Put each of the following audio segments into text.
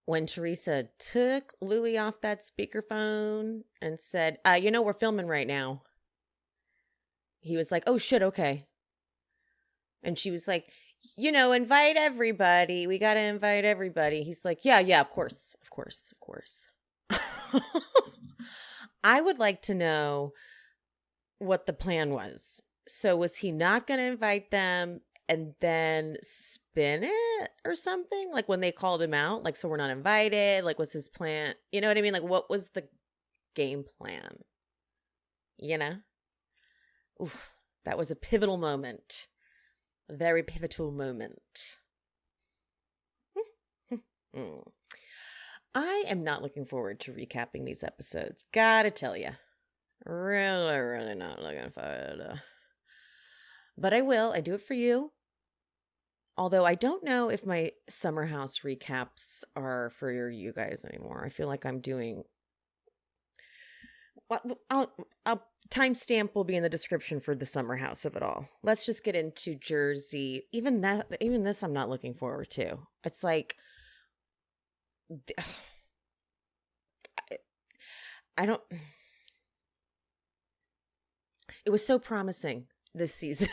when Teresa took Louie off that speakerphone and said, we're filming right now. He was like, oh shit, okay. And she was like, invite everybody. We got to invite everybody. He's like, yeah, of course. Of course. Of course. I would like to know what the plan was. So was he not going to invite them and then spin it or something? Like when they called him out, like, so we're not invited. Like, was his plan? You know what I mean? Like, what was the game plan? Oof, that was a pivotal moment. A very pivotal moment. I am not looking forward to recapping these episodes. Gotta tell you. Really, really not looking forward. But I will. I do it for you. Although I don't know if my Summer House recaps are for you guys anymore. I feel like I'm doing... I'll timestamp will be in the description for the Summer House of it all. Let's just get into Jersey. Even this I'm not looking forward to. It's like... I don't... It was so promising this season.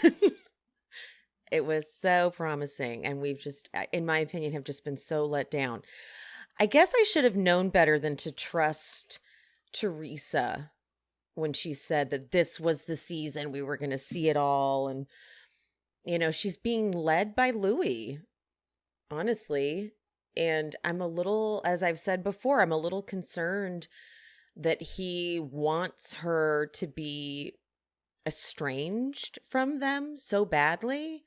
It was so promising. And we've just, in my opinion, have just been so let down. I guess I should have known better than to trust Teresa when she said that this was the season we were going to see it all. And, she's being led by Louie, honestly. And I'm a little, as I've said before, I'm a little concerned that he wants her to be estranged from them so badly.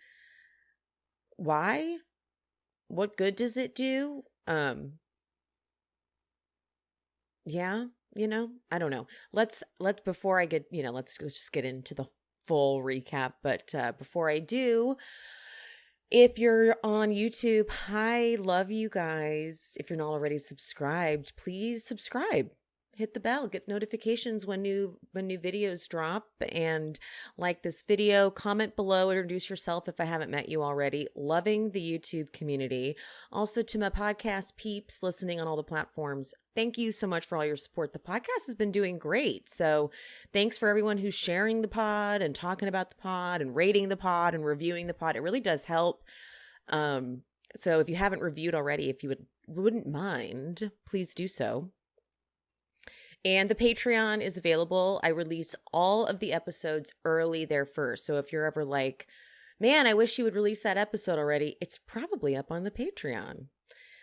Why? What good does it do? Yeah, I don't know. Let's before I get, let's just get into the full recap. But before I do, if you're on YouTube, I love you guys. If you're not already subscribed, please subscribe. Hit the bell, get notifications when new videos drop, and like this video, comment below, introduce yourself if I haven't met you already. Loving the YouTube community. Also to my podcast peeps listening on all the platforms, thank you so much for all your support. The podcast has been doing great. So thanks for everyone who's sharing the pod and talking about the pod and rating the pod and reviewing the pod. It really does help. So if you haven't reviewed already, if you wouldn't mind, please do so. And the Patreon is available. I release all of the episodes early there first. So if you're ever like, man, I wish you would release that episode already, it's probably up on the Patreon.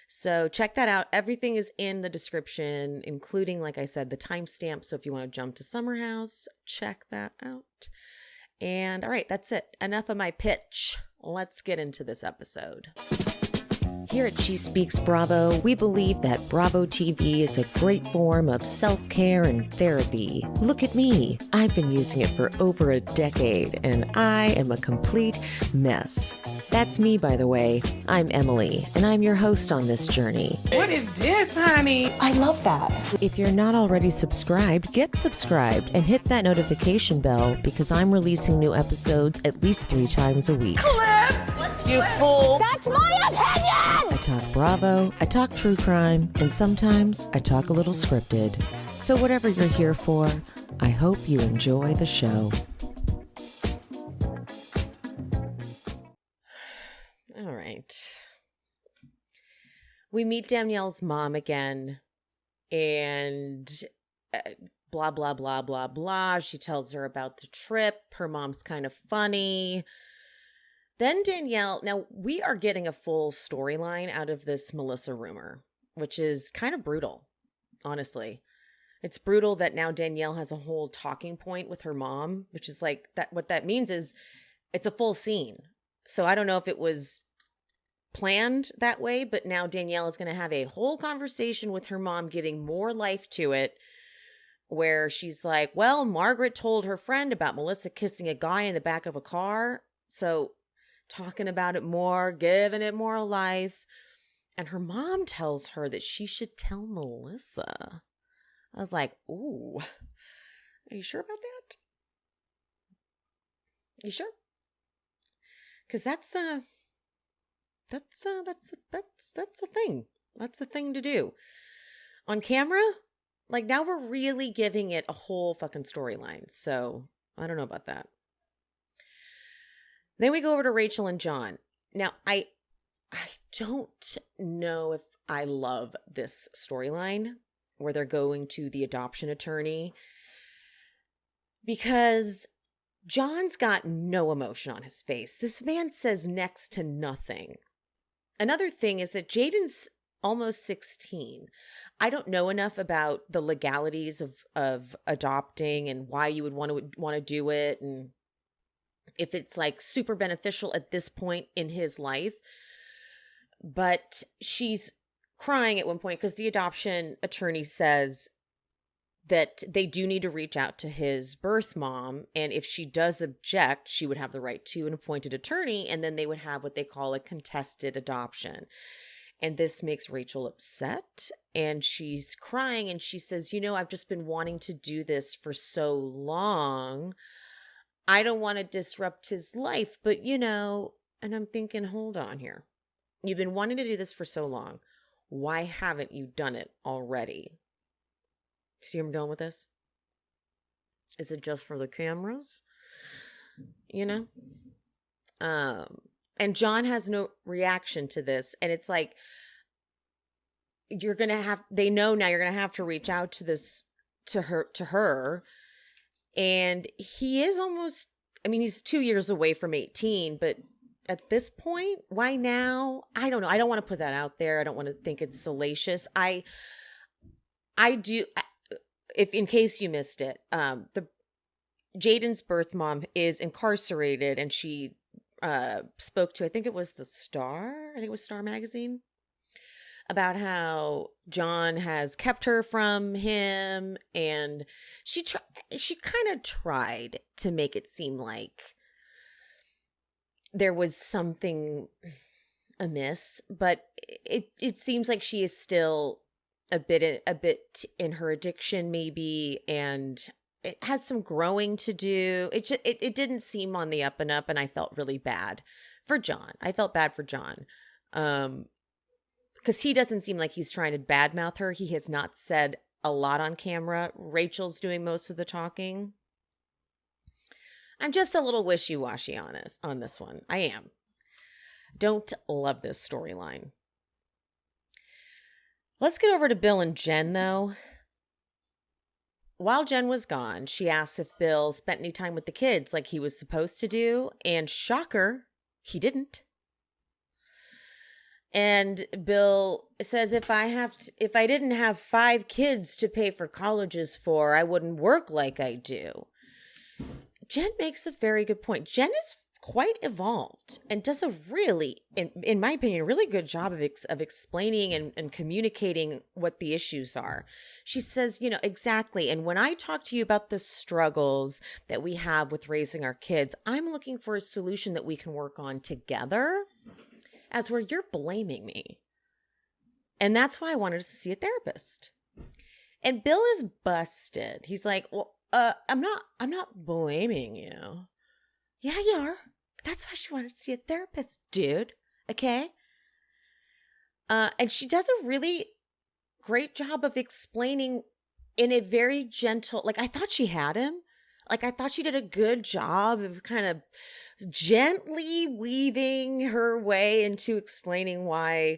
So check that out. Everything is in the description, including, like I said, the timestamp. So if you want to jump to Summer House, check that out. And all right, that's it. Enough of my pitch. Let's get into this episode. Here at She Speaks Bravo, we believe that Bravo TV is a great form of self-care and therapy. Look at me. I've been using it for over a decade, and I am a complete mess. That's me, by the way. I'm Emily, and I'm your host on this journey. What is this, honey? I love that. If you're not already subscribed, get subscribed and hit that notification bell because I'm releasing new episodes at least 3 times a week. You fool. That's my opinion! I talk Bravo, I talk true crime, and sometimes I talk a little scripted. So whatever you're here for, I hope you enjoy the show. All right. We meet Danielle's mom again, and blah, blah, blah, blah, blah. She tells her about the trip. Her mom's kind of funny. Then Danielle, now we are getting a full storyline out of this Melissa rumor, which is kind of brutal, honestly. It's brutal that now Danielle has a whole talking point with her mom, which is like that. What that means is it's a full scene. So I don't know if it was planned that way, but now Danielle is going to have a whole conversation with her mom, giving more life to it, where she's like, well, Margaret told her friend about Melissa kissing a guy in the back of a car. So talking about it more, giving it more life. And her mom tells her that she should tell Melissa. I was like, ooh, are you sure about that? You sure? Because that's a thing. That's the thing to do. On camera, like now we're really giving it a whole fucking storyline. So I don't know about that. Then we go over to Rachel and John. Now, I don't know if I love this storyline where they're going to the adoption attorney, because John's got no emotion on his face. This man says next to nothing. Another thing is that Jaden's almost 16. I don't know enough about the legalities of adopting and why you would want to do it, and if it's like super beneficial at this point in his life. But she's crying at one point because the adoption attorney says that they do need to reach out to his birth mom. And if she does object, she would have the right to an appointed attorney. And then they would have what they call a contested adoption. And this makes Rachel upset. And she's crying and she says, I've just been wanting to do this for so long. I don't want to disrupt his life, but and I'm thinking, hold on here. You've been wanting to do this for so long. Why haven't you done it already? See where I'm going with this? Is it just for the cameras? And John has no reaction to this. And it's like, they know now you're going to have to reach out to her. And he is he's 2 years away from 18, but at this point, why now? I don't know. I don't want to put that out there. I don't want to think it's salacious. I do, if in case you missed it, Jaden's birth mom is incarcerated, and she spoke to, I think it was Star magazine, about how John has kept her from him, and she kind of tried to make it seem like there was something amiss, but it seems like she is still a bit in her addiction maybe, and it has some growing to do. It didn't seem on the up and up, and I felt really bad for John. I felt bad for John. Because he doesn't seem like he's trying to badmouth her. He has not said a lot on camera. Rachel's doing most of the talking. I'm just a little wishy-washy on this one. I am. Don't love this storyline. Let's get over to Bill and Jen, though. While Jen was gone, she asked if Bill spent any time with the kids like he was supposed to do. And shocker, he didn't. And Bill says, if I didn't have 5 kids to pay for colleges for, I wouldn't work like I do. Jen makes a very good point. Jen is quite evolved and does a really, in my opinion, a really good job of explaining and communicating what the issues are. She says, exactly. And when I talk to you about the struggles that we have with raising our kids, I'm looking for a solution that we can work on together. As where you're blaming me. And that's why I wanted to see a therapist. And Bill is busted. He's like, well, I'm not blaming you. Yeah, you are. That's why she wanted to see a therapist, dude. Okay? And she does a really great job of explaining in a very gentle, like I thought she had him. Like I thought she did a good job of kind of gently weaving her way into explaining why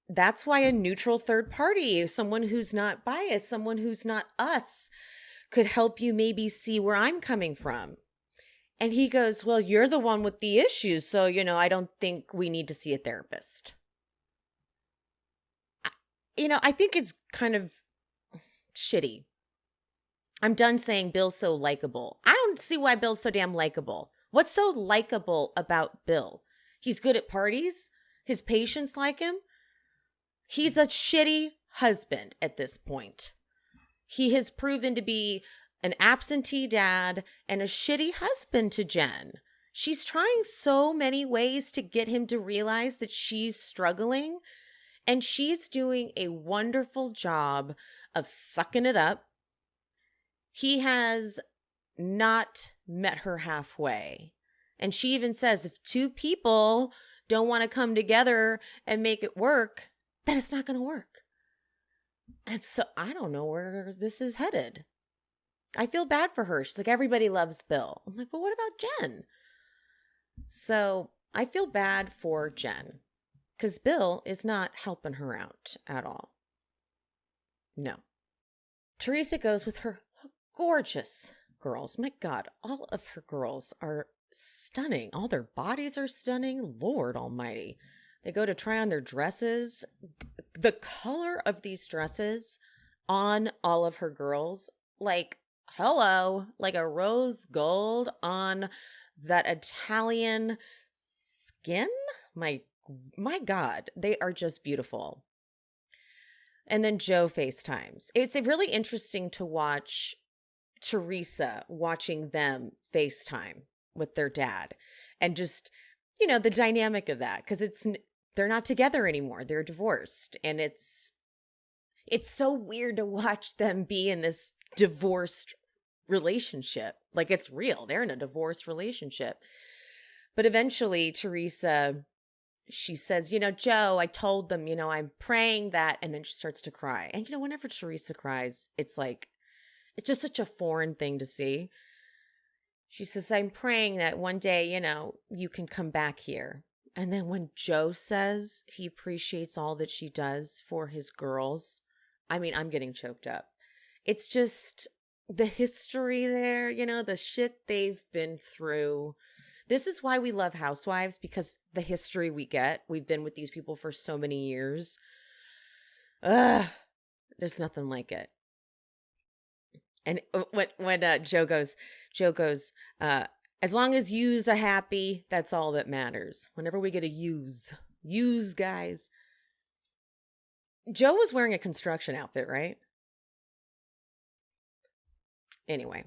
that's why a neutral third party, someone who's not biased, someone who's not us, could help you maybe see where I'm coming from. And he goes, well, you're the one with the issues, so, I don't think we need to see a therapist. I think it's kind of shitty. I'm done saying Bill's so likable. I don't see why Bill's so damn likable. What's so likable about Bill? He's good at parties. His patients like him. He's a shitty husband at this point. He has proven to be an absentee dad and a shitty husband to Jen. She's trying so many ways to get him to realize that she's struggling, and she's doing a wonderful job of sucking it up. He has not met her halfway. And she even says, if 2 people don't want to come together and make it work, then it's not going to work. And so I don't know where this is headed. I feel bad for her. She's like, everybody loves Bill. I'm like, well, what about Jen? So I feel bad for Jen because Bill is not helping her out at all. No. Teresa goes with her gorgeous girls. My God, all of her girls are stunning. All their bodies are stunning. Lord almighty. They go to try on their dresses. The color of these dresses on all of her girls, like, hello, like a rose gold on that Italian skin. My God, they are just beautiful. And then Joe FaceTimes. It's really interesting to watch Teresa watching them FaceTime with their dad and just, the dynamic of that, because they're not together anymore. They're divorced. And it's so weird to watch them be in this divorced relationship. Like, it's real. They're in a divorced relationship. But eventually Teresa, she says, Joe, I told them, I'm praying that, and then she starts to cry. And, whenever Teresa cries, it's like, it's just such a foreign thing to see. She says, I'm praying that one day, you can come back here. And then when Joe says he appreciates all that she does for his girls, I mean, I'm getting choked up. It's just the history there, the shit they've been through. This is why we love Housewives, because the history we get. We've been with these people for so many years. There's nothing like it. And when Joe goes, as long as you's a happy, that's all that matters. Whenever we get a use guys. Joe was wearing a construction outfit, right? Anyway,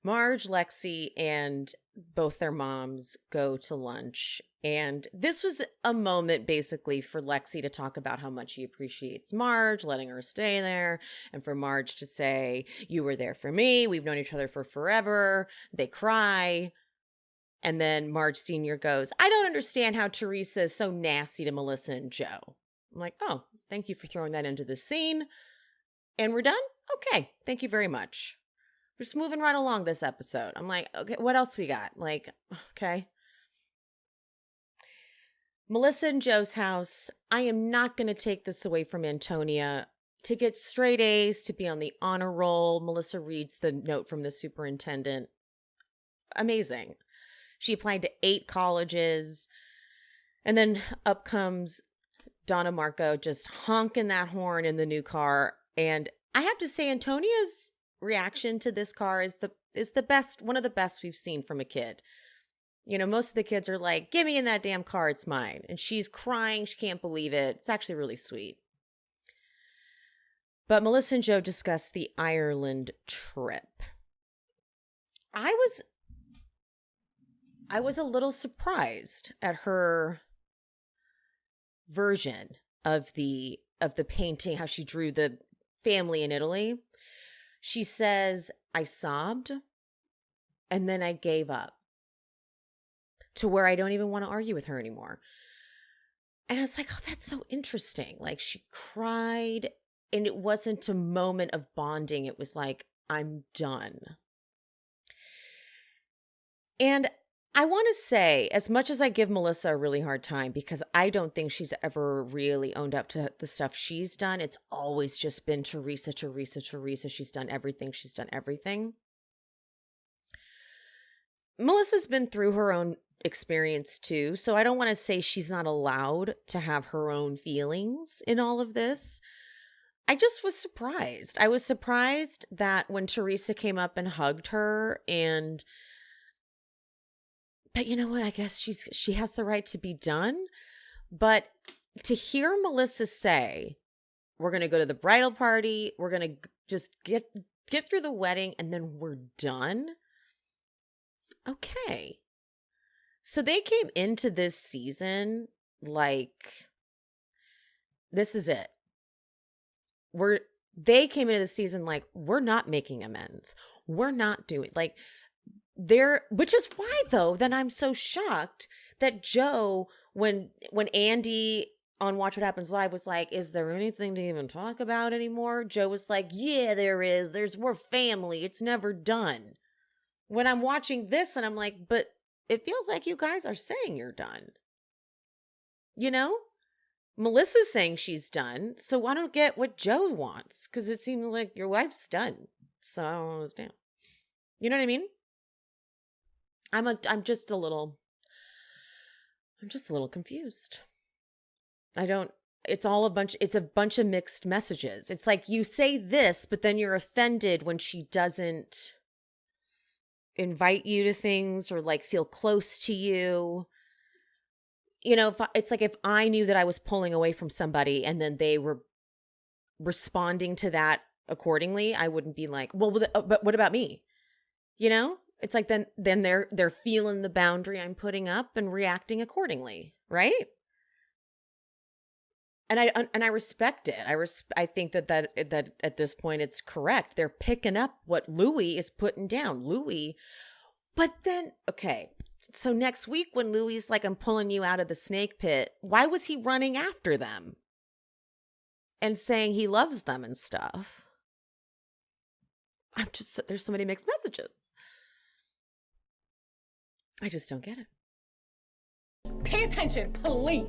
Marge, Lexi, and both their moms go to lunch. And this was a moment basically for Lexi to talk about how much she appreciates Marge, letting her stay there. And for Marge to say, you were there for me. We've known each other for forever. They cry. And then Marge Sr. goes, I don't understand how Teresa is so nasty to Melissa and Joe. I'm like, oh, thank you for throwing that into the scene. And we're done? Okay, thank you very much. We're just moving right along this episode. I'm like, okay, what else we got? Like, okay. Melissa and Joe's house. I am not going to take this away from Antonia. To get straight A's, to be on the honor roll, Melissa reads the note from the superintendent. Amazing. She applied to 8 colleges. And then up comes Donna Marco just honking that horn in the new car. And I have to say, Antonia's reaction to this car is the best, one of the best we've seen from a kid. Most of the kids are like, get me in that damn car, it's mine. And she's crying, she can't believe it. It's actually really sweet. But Melissa and Joe discuss the Ireland trip. I was a little surprised at her version of the painting, how she drew the family in Italy. She says, I sobbed and then I gave up, to where I don't even want to argue with her anymore. And I was like, oh, that's so interesting. Like, she cried and it wasn't a moment of bonding. It was like, I'm done. And I want to say, as much as I give Melissa a really hard time, because I don't think she's ever really owned up to the stuff she's done. It's always just been Teresa. She's done everything. Melissa's been through her own experience too, so I don't want to say she's not allowed to have her own feelings in all of this. I just was surprised. I was surprised that when Teresa came up and hugged her, but you know what? I guess she has the right to be done. But to hear Melissa say, we're going to go to the bridal party, we're going to just get through the wedding, and then we're done. Okay. So they came into this season like, this is it. They came into the season like, we're not making amends. We're not doing, like, which is why, though, then I'm so shocked that Joe, when Andy on Watch What Happens Live was like, is there anything to even talk about anymore? Joe was like, yeah, there is. We're family. It's never done. When I'm watching this and I'm like, but it feels like you guys are saying you're done. You know? Melissa's saying she's done, so I don't get what Joe wants, because it seems like your wife's done. So I don't understand. You know what I mean? I'm just a little confused. It's a bunch of mixed messages. It's like you say this, but then you're offended when she doesn't invite you to things or like feel close to you. You know, it's like if I knew that I was pulling away from somebody and then they were responding to that accordingly, I wouldn't be like, well, but what about me? You know, it's like then they're feeling the boundary I'm putting up and reacting accordingly, right? And I respect it. I think that at this point it's correct. They're picking up what Louie is putting down. But then okay. So next week when Louie's like, I'm pulling you out of the snake pit, why was he running after them and saying he loves them and stuff? There's so many mixed messages. I just don't get it. Pay attention, please.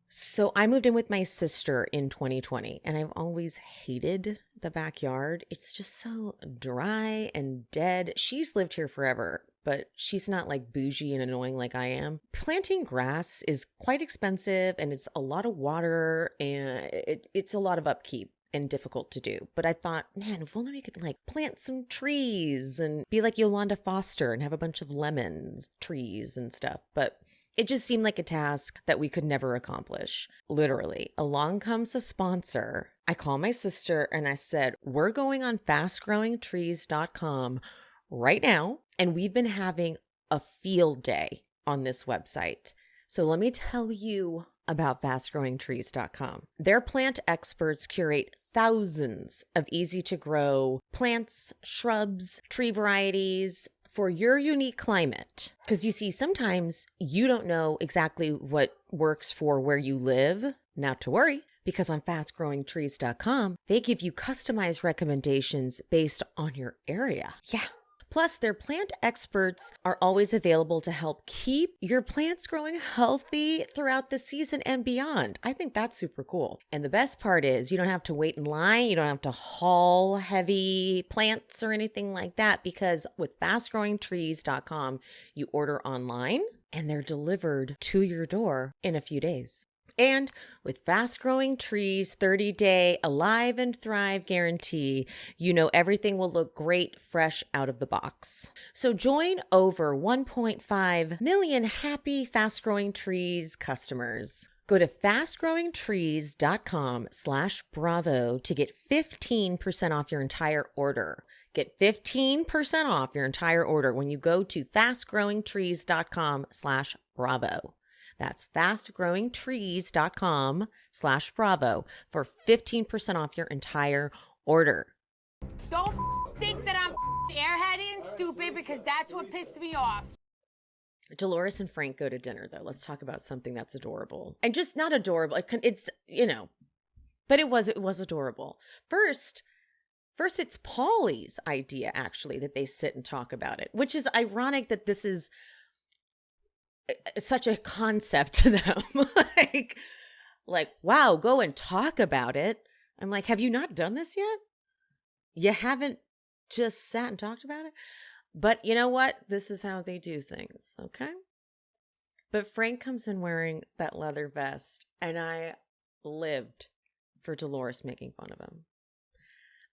So I moved in with my sister in 2020, and I've always hated the backyard. It's just so dry and dead. She's lived here forever, but she's not like bougie and annoying like I am. Planting grass is quite expensive, and it's a lot of water, and it's a lot of upkeep and difficult to do. But I thought, man, if only we could like plant some trees and be like Yolanda Foster and have a bunch of lemons trees and stuff. But it just seemed like a task that we could never accomplish. Literally, along comes a sponsor. I call my sister and I said, we're going on fastgrowingtrees.com right now. And we've been having a field day on this website. So let me tell you about fastgrowingtrees.com. Their plant experts curate thousands of easy to grow plants, shrubs, tree varieties, for your unique climate. Because you see, sometimes you don't know exactly what works for where you live. Not to worry, because on fastgrowingtrees.com, they give you customized recommendations based on your area. Yeah. Plus, their plant experts are always available to help keep your plants growing healthy throughout the season and beyond. I think that's super cool. And the best part is you don't have to wait in line. You don't have to haul heavy plants or anything like that, because with fastgrowingtrees.com, you order online and they're delivered to your door in a few days. And with Fast Growing Trees 30-day Alive and Thrive guarantee, you know everything will look great fresh out of the box. So join over 1.5 million happy Fast Growing Trees customers. Go to fastgrowingtrees.com/bravo to get 15% off your entire order. Get 15% off your entire order when you go to fastgrowingtrees.com/bravo. That's fastgrowingtrees.com/bravo for 15% off your entire order. Don't think that I'm airheaded and stupid, because that's what pissed me off. Dolores and Frank go to dinner, though. Let's talk about something that's adorable. And just not adorable. It's, you know, but it was adorable. First, it's Paulie's idea, actually, that they sit and talk about it, which is ironic that this is such a concept to them. like, wow, go and talk about it. I'm like, have you not done this yet? You haven't just sat and talked about it? But you know what? This is how they do things, okay? But Frank comes in wearing that leather vest, and I lived for Dolores making fun of him.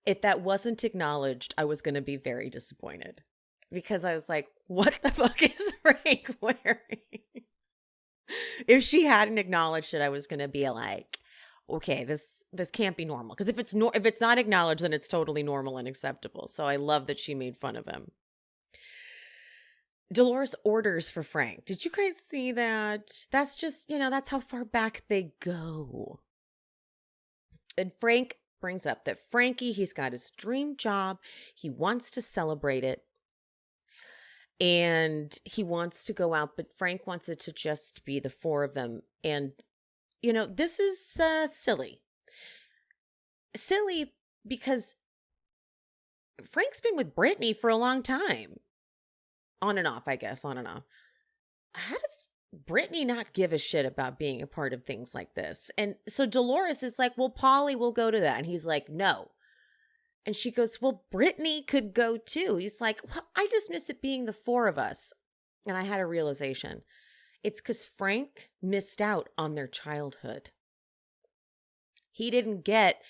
If that wasn't acknowledged, I was going to be very disappointed. Because I was like, what the fuck is Frank wearing? If she hadn't acknowledged it, I was going to be like, okay, this can't be normal. Because if it's not acknowledged, then it's totally normal and acceptable. So I love that she made fun of him. Dolores orders for Frank. Did you guys see that? That's just, that's how far back they go. And Frank brings up that Frankie, he's got his dream job. He wants to celebrate it. And he wants to go out, but Frank wants it to just be the four of them. And this is silly. Silly because Frank's been with Brittany for a long time. On and off, I guess, on and off. How does Brittany not give a shit about being a part of things like this? And so Dolores is like, well, Polly will go to that. And he's like, no. And she goes, well, Brittany could go too. He's like, well, I just miss it being the four of us. And I had a realization. It's because Frank missed out on their childhood. He didn't get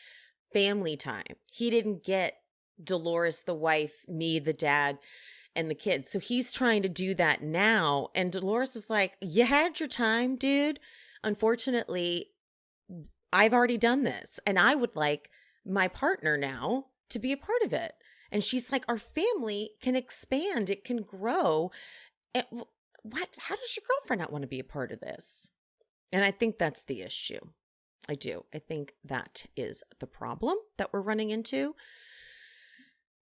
family time. He didn't get Dolores, the wife, me, the dad, and the kids. So he's trying to do that now. And Dolores is like, you had your time, dude. Unfortunately, I've already done this. And I would like my partner now to be a part of it. And she's like, our family can expand. It can grow. And how does your girlfriend not want to be a part of this? And I think that's the issue. I do. I think that is the problem that we're running into.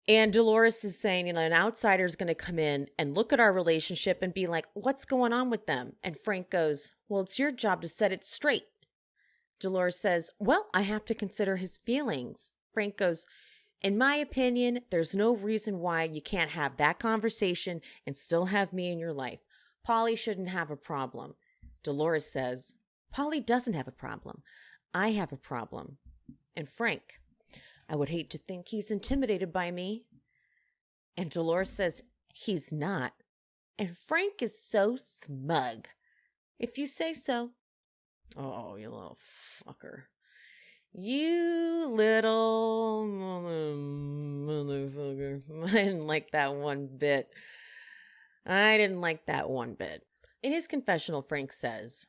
And Dolores is saying, an outsider is going to come in and look at our relationship and be like, what's going on with them? And Frank goes, well, it's your job to set it straight. Dolores says, well, I have to consider his feelings. Frank goes, in my opinion, there's no reason why you can't have that conversation and still have me in your life. Polly shouldn't have a problem. Dolores says, Polly doesn't have a problem. I have a problem. And Frank, I would hate to think he's intimidated by me. And Dolores says, he's not. And Frank is so smug. If you say so. Oh, you little fucker. You little motherfucker. I didn't like that one bit. In his confessional, Frank says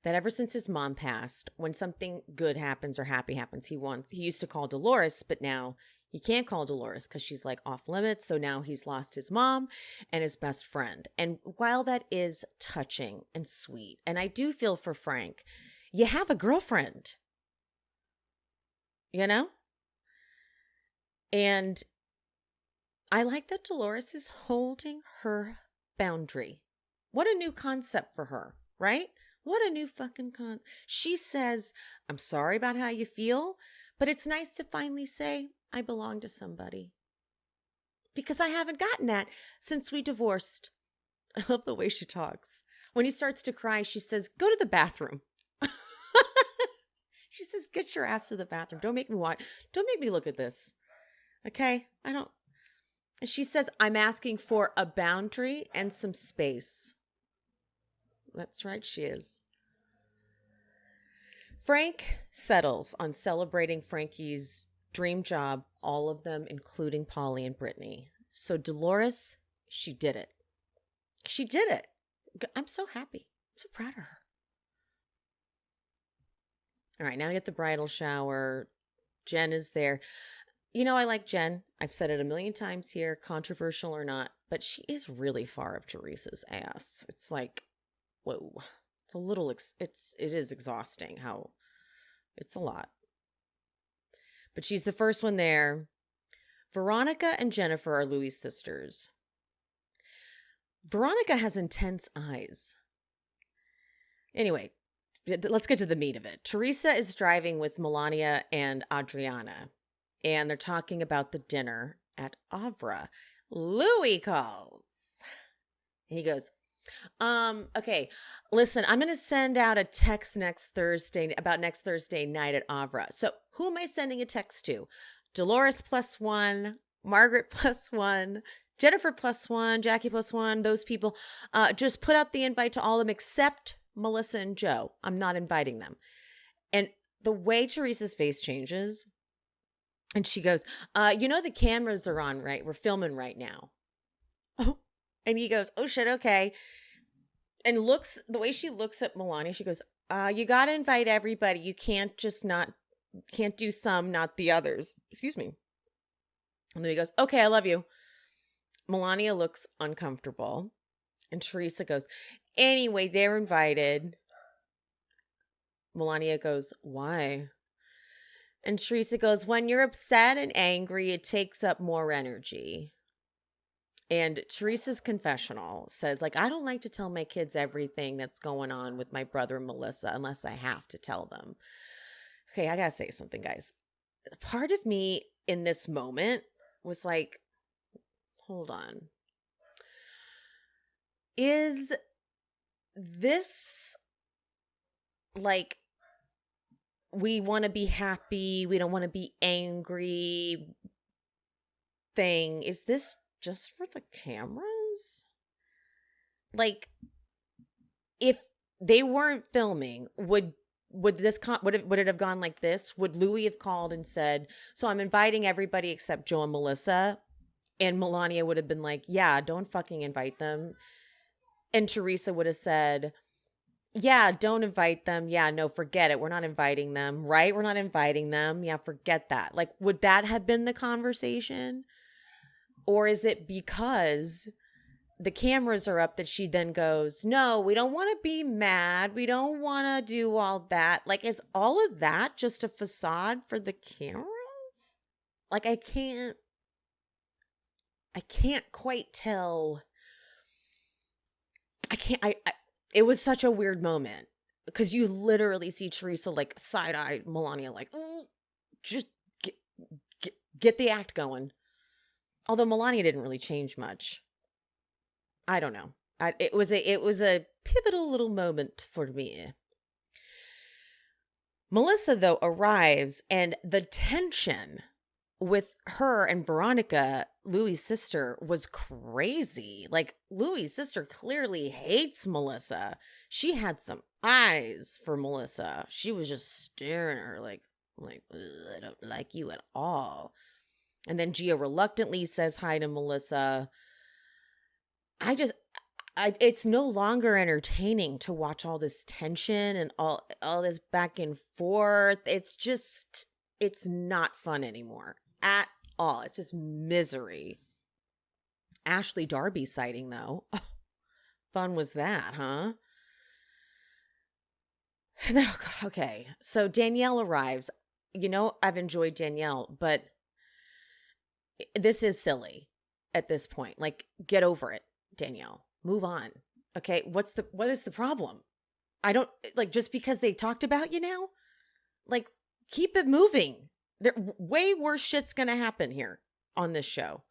that ever since his mom passed, when something good happens or happy happens, he used to call Dolores, but now he can't call Dolores because she's like off limits. So now he's lost his mom and his best friend. And while that is touching and sweet, and I do feel for Frank, you have a girlfriend, And I like that Dolores is holding her boundary. What a new concept for her, right? What a new fucking She says, I'm sorry about how you feel, but it's nice to finally say, I belong to somebody. Because I haven't gotten that since we divorced. I love the way she talks. When he starts to cry, she says, go to the bathroom. She says, get your ass to the bathroom. Don't make me look at this. Okay? She says, I'm asking for a boundary and some space. That's right, she is. Frank settles on celebrating Frankie's dream job, all of them, including Polly and Brittany. So Dolores, she did it. She did it. I'm so happy. I'm so proud of her. All right, now we get the bridal shower. Jen is there. I like Jen. I've said it a million times here, controversial or not, but she is really far up Teresa's ass. It's like, whoa. It's a little, it is exhausting how it's a lot. But she's the first one there. Veronica and Jennifer are Louie's sisters. Veronica has intense eyes. Anyway, let's get to the meat of it. Teresa is driving with Melania and Adriana, and they're talking about the dinner at Avra. Louie calls. And he goes, okay, listen, I'm going to send out a text next Thursday night at Avra. So who am I sending a text to? Dolores +1, Margaret +1, Jennifer +1, Jackie +1, those people. Just put out the invite to all of them except Melissa and Joe. I'm not inviting them. And the way Teresa's face changes, and she goes, the cameras are on, right? We're filming right now. Oh, and he goes, oh shit, okay. And the way she looks at Melania, she goes, you got to invite everybody. You can't do some, not the others. Excuse me. And then he goes, okay, I love you. Melania looks uncomfortable. And Teresa goes, anyway, they're invited. Melania goes, why? And Teresa goes, when you're upset and angry, it takes up more energy. And Teresa's confessional says, like, I don't like to tell my kids everything that's going on with my brother and Melissa unless I have to tell them. Okay, I gotta say something, guys. Part of me in this moment was like, hold on. Is this like, we want to be happy, we don't want to be angry thing? Is this just for the cameras? Like, if they weren't filming, would this would it have gone like this? Would Louie have called and said, so I'm inviting everybody except Joe and Melissa? And Melania would have been like, yeah, don't fucking invite them. And Teresa would have said, yeah, don't invite them. Yeah, no, forget it. We're not inviting them, right? We're not inviting them. Yeah, forget that. Like, would that have been the conversation? Or is it because the cameras are up that she then goes, no, we don't want to be mad. We don't want to do all that. Like, is all of that just a facade for the cameras? Like, I can't quite tell. It was such a weird moment because you literally see Teresa like side-eye Melania like, just get the act going. Although Melania didn't really change much. I don't know. It was a pivotal little moment for me. Melissa, though, arrives, and the tension with her and Veronica, Louie's sister, was crazy. Like, Louie's sister clearly hates Melissa. She had some eyes for Melissa. She was just staring at her like, I don't like you at all. And then Gia reluctantly says hi to Melissa. It's no longer entertaining to watch all this tension and all this back and forth. It's not fun anymore at all. It's just misery. Ashley Darby sighting, though. Oh, fun was that, huh? Okay, so Danielle arrives. You know, I've enjoyed Danielle, but this is silly at this point. Like, get over it, Danielle. Move on. Okay, what is the problem? I don't, like, just because they talked about you now? Like, keep it moving. Way worse shit's gonna happen here on this show.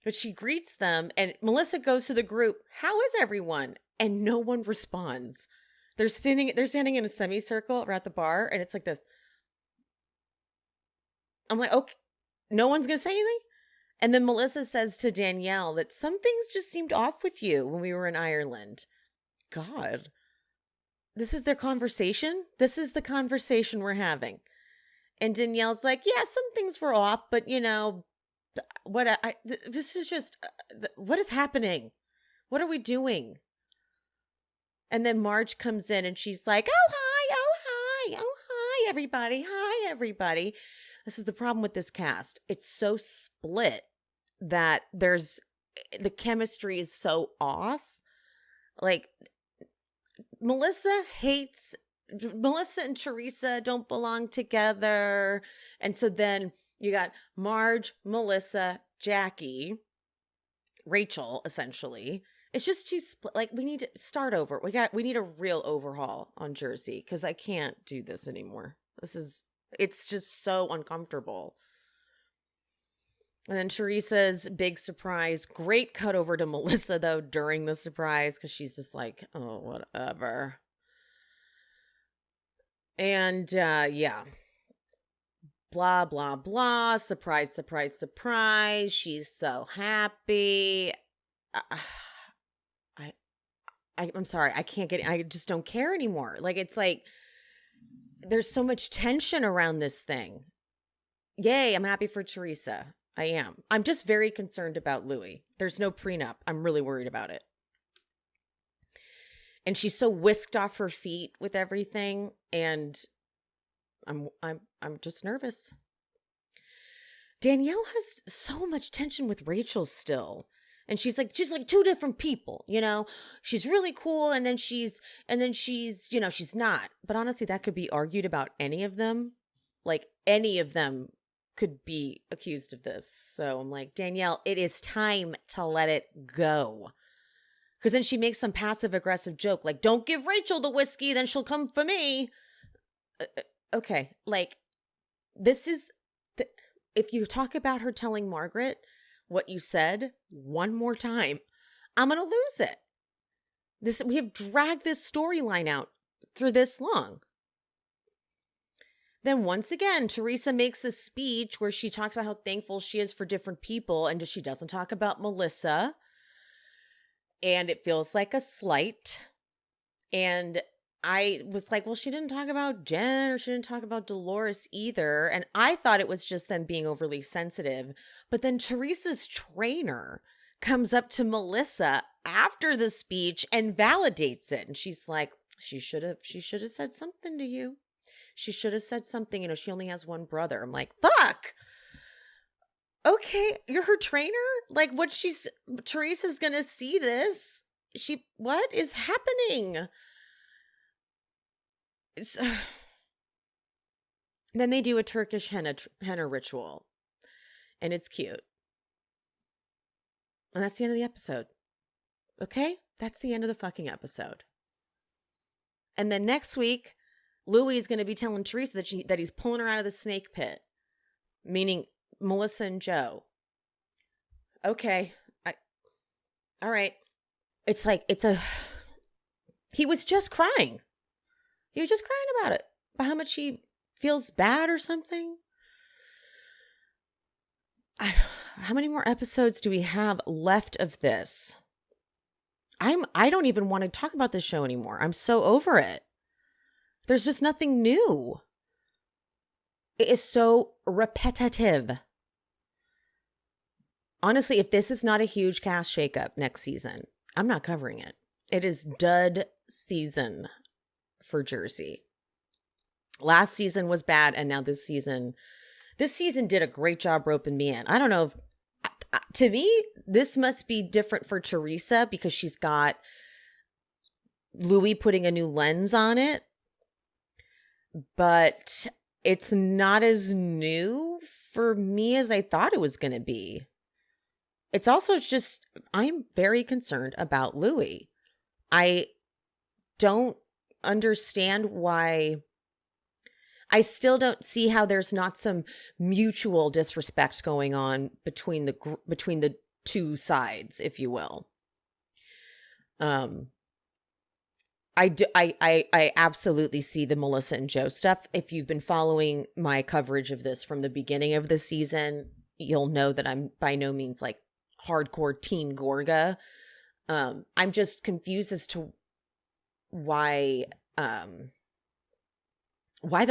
But she greets them, and Melissa goes to the group, how is everyone? And no one responds. They're standing in a semicircle around the bar, and it's like this. I'm like, okay, no one's gonna say anything? And then Melissa says to Danielle that some things just seemed off with you when we were in Ireland. God, this is their conversation? This is the conversation we're having. And Danielle's like, yeah, some things were off, but you know, this is just, what is happening? What are we doing? And then Marge comes in and she's like, oh, hi, everybody. Hi, everybody. This is the problem with this cast. It's so split that the chemistry is so off. Like, Melissa and Teresa don't belong together. And so then you got Marge, Melissa, Jackie, Rachel, essentially. It's just too split. Like, we need to start over. We need a real overhaul on Jersey because I can't do this anymore. It's just so uncomfortable. And then Teresa's big surprise. Great cut over to Melissa, though, during the surprise, because she's just like, oh, whatever. And, yeah. Blah, blah, blah. Surprise, surprise, surprise. She's so happy. I'm sorry. I just don't care anymore. Like, it's like, there's so much tension around this thing. Yay, I'm happy for Teresa. I am. I'm just very concerned about Louie. There's no prenup. I'm really worried about it. And she's so whisked off her feet with everything, and I'm just nervous. Danielle has so much tension with Rachel still. And she's like two different people, you know. She's really cool, and then she's, you know, she's not. But honestly, that could be argued about any of them. Like, any of them could be accused of this. So I'm like, Danielle, it is time to let it go. Because then she makes some passive aggressive joke like, don't give Rachel the whiskey, then she'll come for me. Okay, like, this is, if you talk about her telling Margaret what you said one more time, I'm going to lose it. We have dragged this storyline out for this long. Then once again, Teresa makes a speech where she talks about how thankful she is for different people, and she doesn't talk about Melissa. And it feels like a slight. And I was like, well, she didn't talk about Jen, or she didn't talk about Dolores either. And I thought it was just them being overly sensitive. But then Teresa's trainer comes up to Melissa after the speech and validates it. And she's like, she should have said something to you. She should have said something. She only has one brother. I'm like, fuck. Okay, you're her trainer? Like, Teresa's gonna see this. What is happening? Then they do a Turkish henna ritual. And it's cute. And that's the end of the episode. Okay? That's the end of the fucking episode. And then next week, Louie is going to be telling Teresa that he's pulling her out of the snake pit. Meaning Melissa and Joe. Okay. All right. It's like, he was just crying. He was just crying about it. About how much he feels bad or something. How many more episodes do we have left of this? I don't even want to talk about this show anymore. I'm so over it. There's just nothing new. It is so repetitive. Honestly, if this is not a huge cast shakeup next season, I'm not covering it. It is dud season for Jersey. Last season was bad, and now this season did a great job roping me in. I don't know if, to me, this must be different for Teresa because she's got Louie putting a new lens on it. But it's not as new for me as I thought it was going to be. It's also just, I'm very concerned about Louie. I don't understand why. I still don't see how there's not some mutual disrespect going on between the two sides, if you will. I absolutely see the Melissa and Joe stuff. If you've been following my coverage of this from the beginning of the season, you'll know that I'm by no means like hardcore Team Gorga. I'm just confused as to why the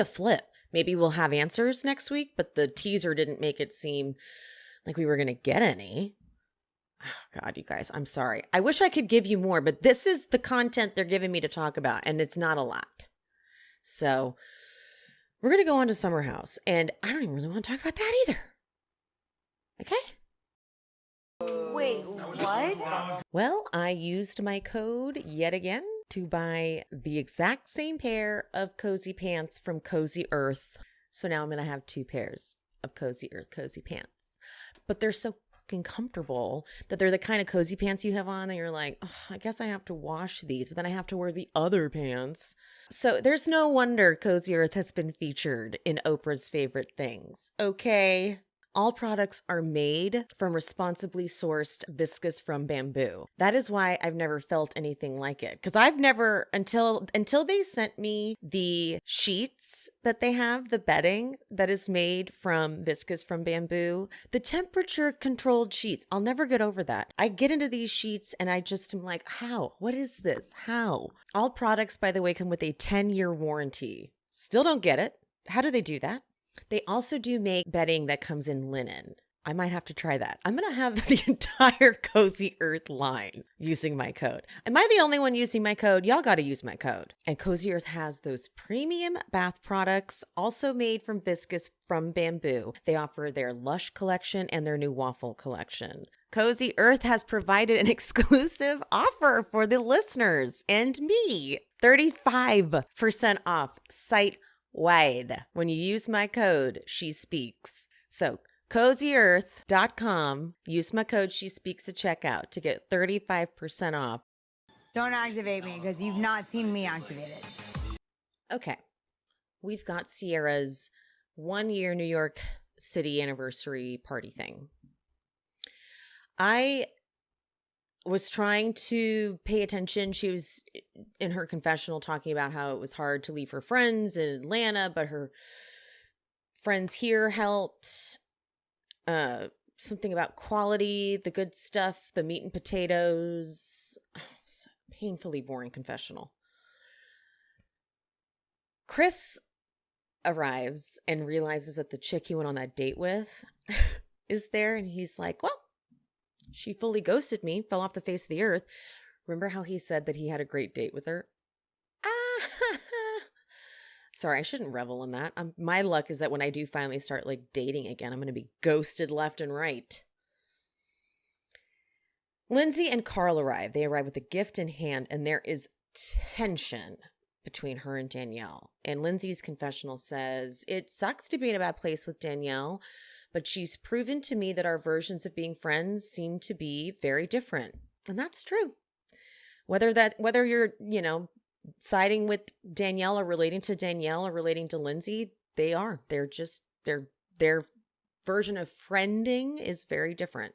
flip. Maybe we'll have answers next week, but the teaser didn't make it seem like we were going to get any. Oh, God, you guys, I'm sorry. I wish I could give you more, but this is the content they're giving me to talk about, and it's not a lot. So we're going to go on to Summer House, and I don't even really want to talk about that either. Okay? Wait, what? Well, I used my code yet again to buy the exact same pair of cozy pants from Cozy Earth. So now I'm going to have 2 pairs of Cozy Earth cozy pants. But they're so fucking comfortable that they're the kind of cozy pants you have on that you're like, oh, I guess I have to wash these, but then I have to wear the other pants. So there's no wonder Cozy Earth has been featured in Oprah's favorite things. Okay. All products are made from responsibly sourced viscose from bamboo. That is why I've never felt anything like it. Because I've never, until they sent me the sheets that they have, the bedding that is made from viscose from bamboo, the temperature controlled sheets. I'll never get over that. I get into these sheets and I just am like, how? What is this? How? All products, by the way, come with a 10-year warranty. Still don't get it. How do they do that? They also do make bedding that comes in linen. I might have to try that. I'm going to have the entire Cozy Earth line using my code. Am I the only one using my code? Y'all got to use my code. And Cozy Earth has those premium bath products also made from viscose from bamboo. They offer their Lush collection and their new Waffle collection. Cozy Earth has provided an exclusive offer for the listeners and me. 35% off site wide when you use my code She Speaks. So CozyEarth.com. Use my code She Speaks at checkout to get 35% off. Don't activate me because you've not seen me activated. Okay. We've got Sierra's 1-year New York City anniversary party thing. I was trying to pay attention. She was in her confessional talking about how it was hard to leave her friends in Atlanta, but her friends here helped. Something about quality, the good stuff, the meat and potatoes. So painfully boring confessional. Chris arrives and realizes that the chick he went on that date with is there, and he's like, well, she fully ghosted me, fell off the face of the earth. Remember how he said that he had a great date with her? Sorry, I shouldn't revel in that. My luck is that when I do finally start like dating again, I'm going to be ghosted left and right. Lindsay and Carl arrive. They arrive with a gift in hand, and there is tension between her and Danielle. And Lindsay's confessional says, it sucks to be in a bad place with Danielle, but she's proven to me that our versions of being friends seem to be very different. And that's true. Whether you're, siding with Danielle or relating to Danielle or relating to Lindsay, they're their version of friending is very different.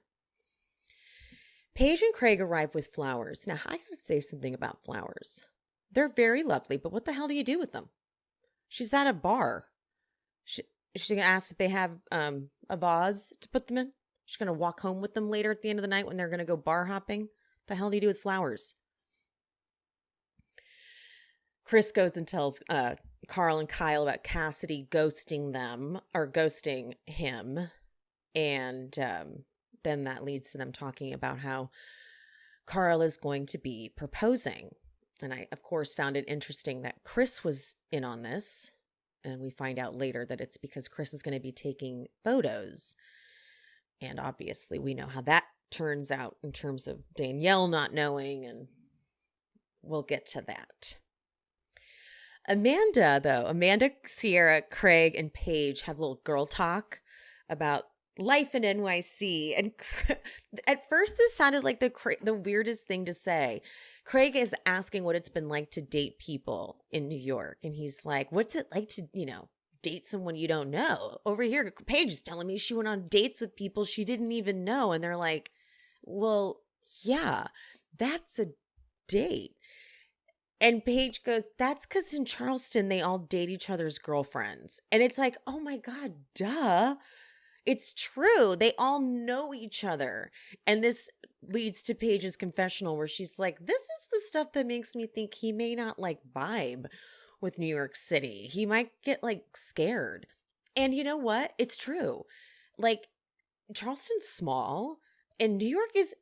Paige and Craig arrive with flowers. Now, I gotta say something about flowers. They're very lovely, but what the hell do you do with them? She's at a bar. She's gonna ask if they have a vase to put them in. She's gonna walk home with them later at the end of the night when they're gonna go bar hopping. What the hell do you do with flowers? Chris goes and tells Carl and Kyle about Cassidy ghosting him. And then that leads to them talking about how Carl is going to be proposing. And I, of course, found it interesting that Chris was in on this. And we find out later that it's because Chris is going to be taking photos. And obviously, we know how that turns out in terms of Danielle not knowing. And we'll get to that. Amanda, Sierra, Craig, and Paige have a little girl talk about life in NYC. And at first, this sounded like the weirdest thing to say. Craig is asking what it's been like to date people in New York. And he's like, what's it like to, date someone you don't know? Over here, Paige is telling me she went on dates with people she didn't even know. And they're like, well, yeah, that's a date. And Paige goes, that's because in Charleston, they all date each other's girlfriends. And it's like, oh my God, duh. It's true. They all know each other. And this leads to Paige's confessional where she's like, this is the stuff that makes me think he may not vibe with New York City. He might get scared. And you know what? It's true. Charleston's small and New York is,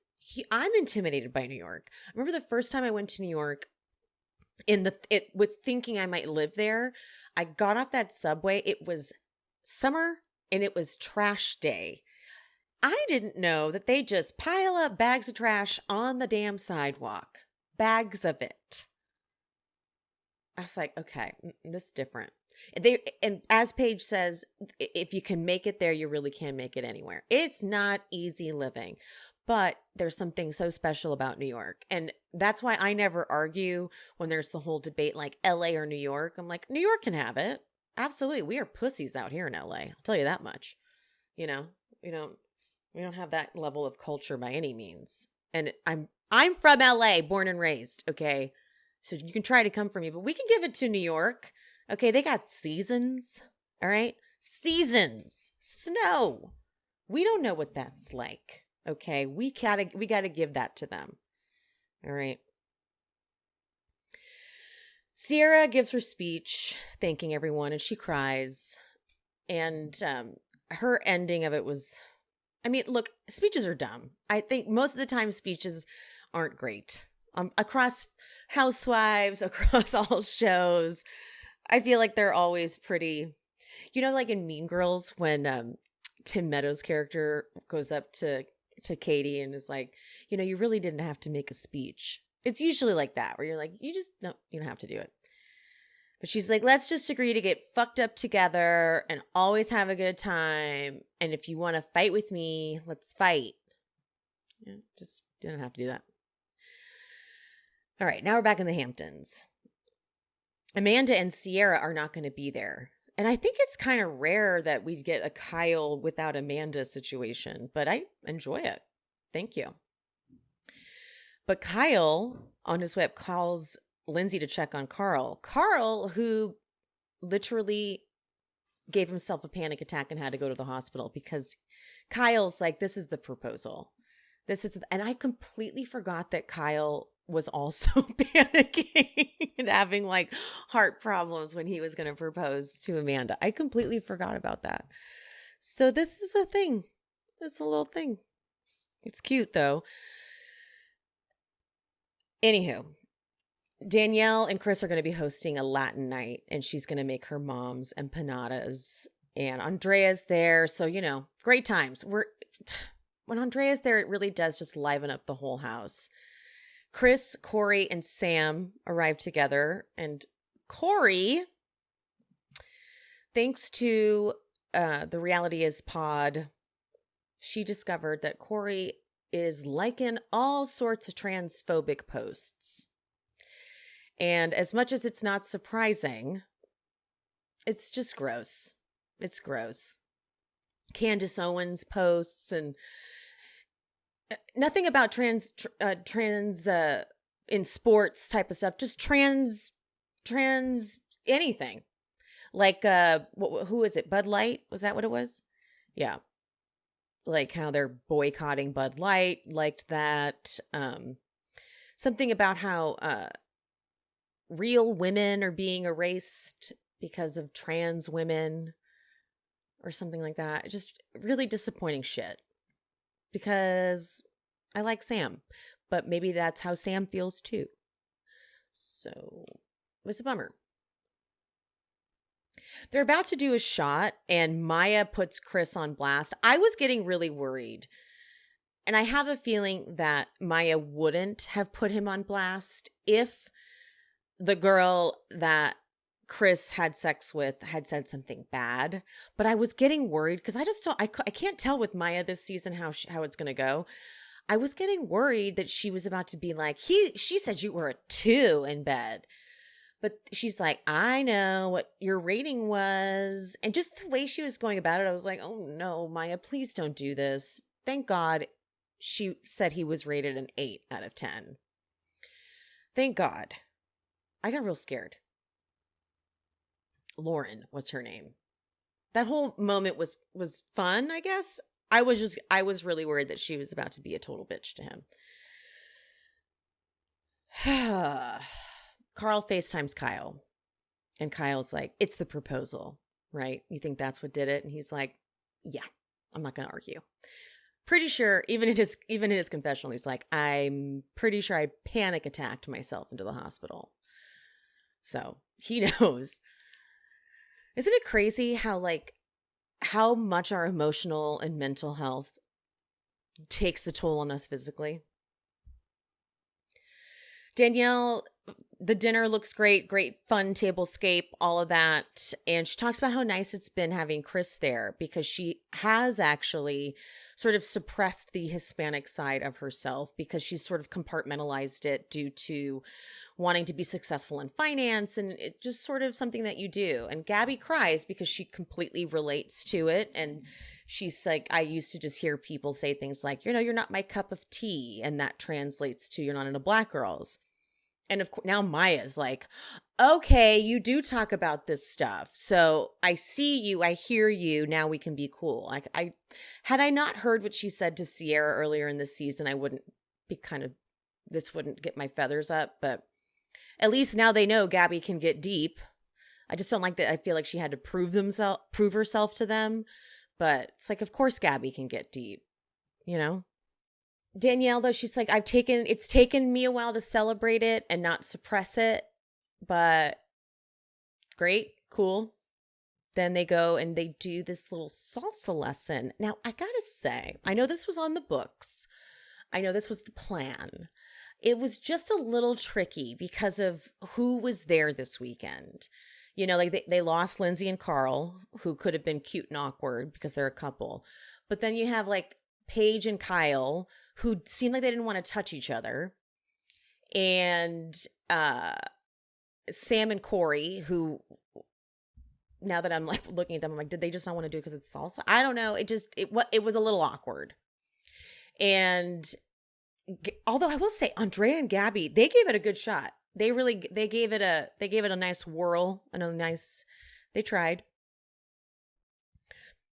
I'm intimidated by New York. I remember the first time I went to New York, with thinking I might live there, I got off that subway. It was summer and it was trash day. I didn't know that they just pile up bags of trash on the damn sidewalk. Bags of it. I was like, okay, this is different. And as Paige says, if you can make it there, you really can make it anywhere. It's not easy living. But there's something so special about New York. And that's why I never argue when there's the whole debate LA or New York. I'm like, New York can have it. Absolutely. We are pussies out here in LA. I'll tell you that much. We don't have that level of culture by any means. And I'm from LA, born and raised, okay? So you can try to come for me, but we can give it to New York. Okay, they got seasons. All right? Seasons. Snow. We don't know what that's like. Okay, we gotta give that to them. All right. Sierra gives her speech, thanking everyone, and she cries. And her ending of it was, look, speeches are dumb. I think most of the time speeches aren't great. Across Housewives, across all shows, I feel like they're always pretty, in Mean Girls when Tim Meadows' character goes up to Katie and is like, you really didn't have to make a speech. It's usually like that where you're like, you don't have to do it. But she's like, let's just agree to get fucked up together and always have a good time. And if you want to fight with me, let's fight. Yeah, just didn't have to do that. All right, now we're back in the Hamptons. Amanda and Sierra are not going to be there. And I think it's kind of rare that we'd get a Kyle without Amanda situation, but I enjoy it. Thank you. But Kyle, on his way up, calls Lindsay to check on Carl. Carl, who literally gave himself a panic attack and had to go to the hospital because Kyle's like, this is the proposal. And I completely forgot that Kyle was also panicking and having like heart problems when he was going to propose to Amanda. I completely forgot about that. So this is a thing. It's a little thing. It's cute though. Anywho, Danielle and Chris are going to be hosting a Latin night, and she's going to make her mom's empanadas, and Andrea's there. So, you know, great times. When Andrea's there, it really does just liven up the whole house. Chris, Corey, and Sam arrive together, and Corey, thanks to the Reality Is pod, she discovered that Corey is liking all sorts of transphobic posts. And as much as it's not surprising, it's just gross. It's gross. Candace Owens posts and nothing about trans in sports type of stuff, just trans anything. Like who is it? Bud Light? Was that what it was? Yeah. Like how they're boycotting Bud Light, liked that. Something about how real women are being erased because of trans women or something like that. Just really disappointing shit. Because I like Sam, but maybe that's how Sam feels too. So it was a bummer. They're about to do a shot and Maya puts Chris on blast. I was getting really worried. And I have a feeling that Maya wouldn't have put him on blast if the girl that Chris had sex with had said something bad. But I was getting worried because I can't tell with Maya this season how it's going to go. I was getting worried that she was about to be like, she said you were a 2 in bed. But she's like, I know what your rating was. And just the way she was going about it, I was like, oh no, Maya, please don't do this. Thank God she said he was rated an 8 out of 10. Thank God. I got real scared. Lauren was her name. That whole moment was fun, I guess. I was really worried that she was about to be a total bitch to him. Carl FaceTimes Kyle. And Kyle's like, it's the proposal, right? You think that's what did it? And he's like, yeah, I'm not going to argue. Pretty sure, even in his confessional, he's like, I'm pretty sure I panic attacked myself into the hospital. So he knows. Isn't it crazy how much our emotional and mental health takes a toll on us physically? Danielle, the dinner looks great fun tablescape, all of that. And she talks about how nice it's been having Chris there because she has actually sort of suppressed the Hispanic side of herself because she's sort of compartmentalized it due to wanting to be successful in finance. And it's just sort of something that you do. And Gabby cries because she completely relates to it. And she's like, I used to just hear people say things like, you're not my cup of tea. And that translates to you're not into black girls. And of course, now Maya's like, okay, you do talk about this stuff. So I see you, I hear you. Now we can be cool. Like had I not heard what she said to Sierra earlier in the season, I wouldn't be this wouldn't get my feathers up. But at least now they know Gabby can get deep. I just don't like that. I feel like she had to prove herself to them. But it's like, of course, Gabby can get deep, Danielle, though, she's like, it's taken me a while to celebrate it and not suppress it, but great, cool. Then they go and they do this little salsa lesson. Now, I gotta say, I know this was on the books. I know this was the plan. It was just a little tricky because of who was there this weekend. like they lost Lindsay and Carl, who could have been cute and awkward because they're a couple. But then you have like Paige and Kyle, who seemed like they didn't want to touch each other. And Sam and Corey, who, now that I'm like looking at them, I'm like, did they just not want to do it because it's salsa? I don't know. It was a little awkward. And although I will say Andrea and Gabby, they gave it a good shot. They gave it a nice whirl and they tried.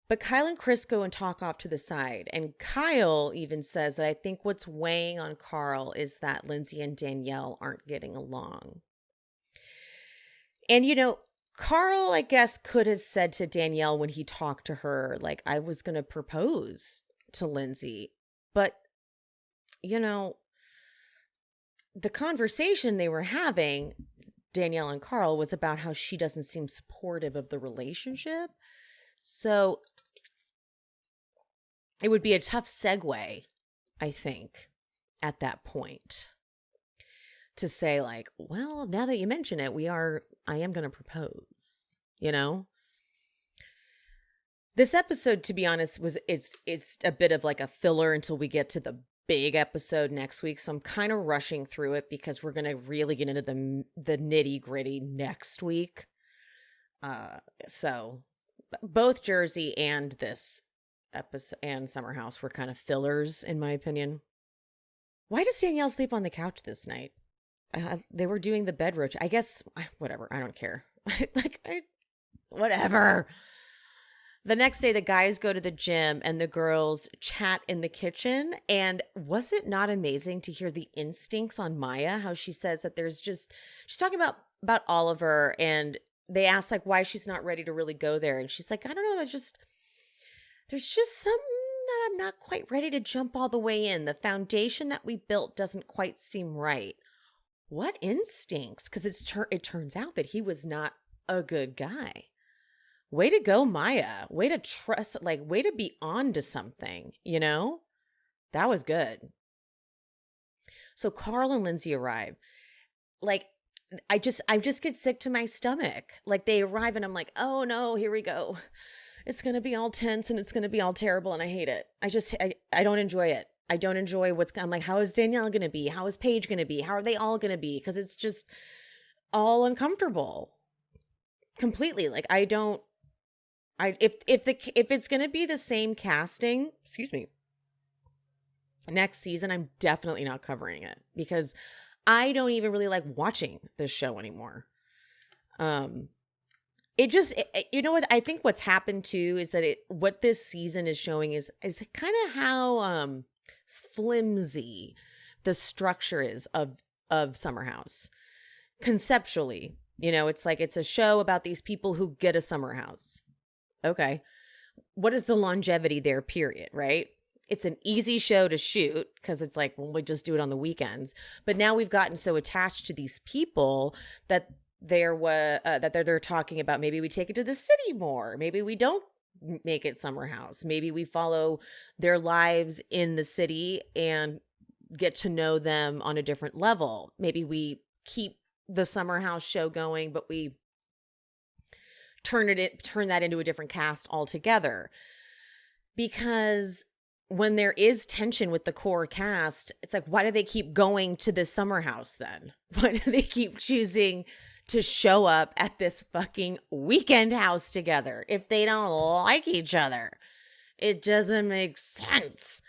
But Kyle and Chris go and talk off to the side. And Kyle even says that I think what's weighing on Carl is that Lindsay and Danielle aren't getting along. And, Carl, I guess, could have said to Danielle when he talked to her, like, I was going to propose to Lindsay. But, the conversation they were having, Danielle and Carl, was about how she doesn't seem supportive of the relationship. So it would be a tough segue, I think, at that point to say like, well, now that you mention it, I am going to propose, This episode, to be honest, it's a bit of like a filler until we get to the big episode next week. So I'm kind of rushing through it because we're going to really get into the nitty gritty next week. So both Jersey and this episode and Summer House were kind of fillers, in my opinion. Why does Danielle sleep on the couch this night? They were doing the bed roach. I guess, whatever. I don't care. Whatever. The next day, the guys go to the gym and the girls chat in the kitchen. And was it not amazing to hear the instincts on Maya? How she says that she's talking about Oliver, and they ask like why she's not ready to really go there. And she's like, I don't know. There's just something that I'm not quite ready to jump all the way in. The foundation that we built doesn't quite seem right. What instincts? Because it turns out that he was not a good guy. Way to go, Maya. Way to trust, way to be on to something, That was good. So Carl and Lindsay arrive. I just get sick to my stomach. They arrive and I'm like, oh no, here we go. It's going to be all tense and it's going to be all terrible and I hate it. I don't enjoy it. I don't enjoy I'm like, how is Danielle going to be? How is Paige going to be? How are they all going to be? Because it's just all uncomfortable. Completely. If it's going to be the same casting, next season, I'm definitely not covering it because I don't even really like watching this show anymore. You know what? I think what's happened too is that what this season is showing is kind of how flimsy the structure is of Summer House. Conceptually, it's like it's a show about these people who get a summer house. Okay. What is the longevity there, period, right? It's an easy show to shoot because it's like, well, we just do it on the weekends. But now we've gotten so attached to these people that they're talking about maybe we take it to the city more. Maybe we don't make it summer house. Maybe we follow their lives in the city and get to know them on a different level. Maybe we keep the summer house show going, but we turn that into a different cast altogether. Because when there is tension with the core cast, it's like, why do they keep going to this summer house then? Why do they keep choosing to show up at this fucking weekend house together if they don't like each other? It doesn't make sense.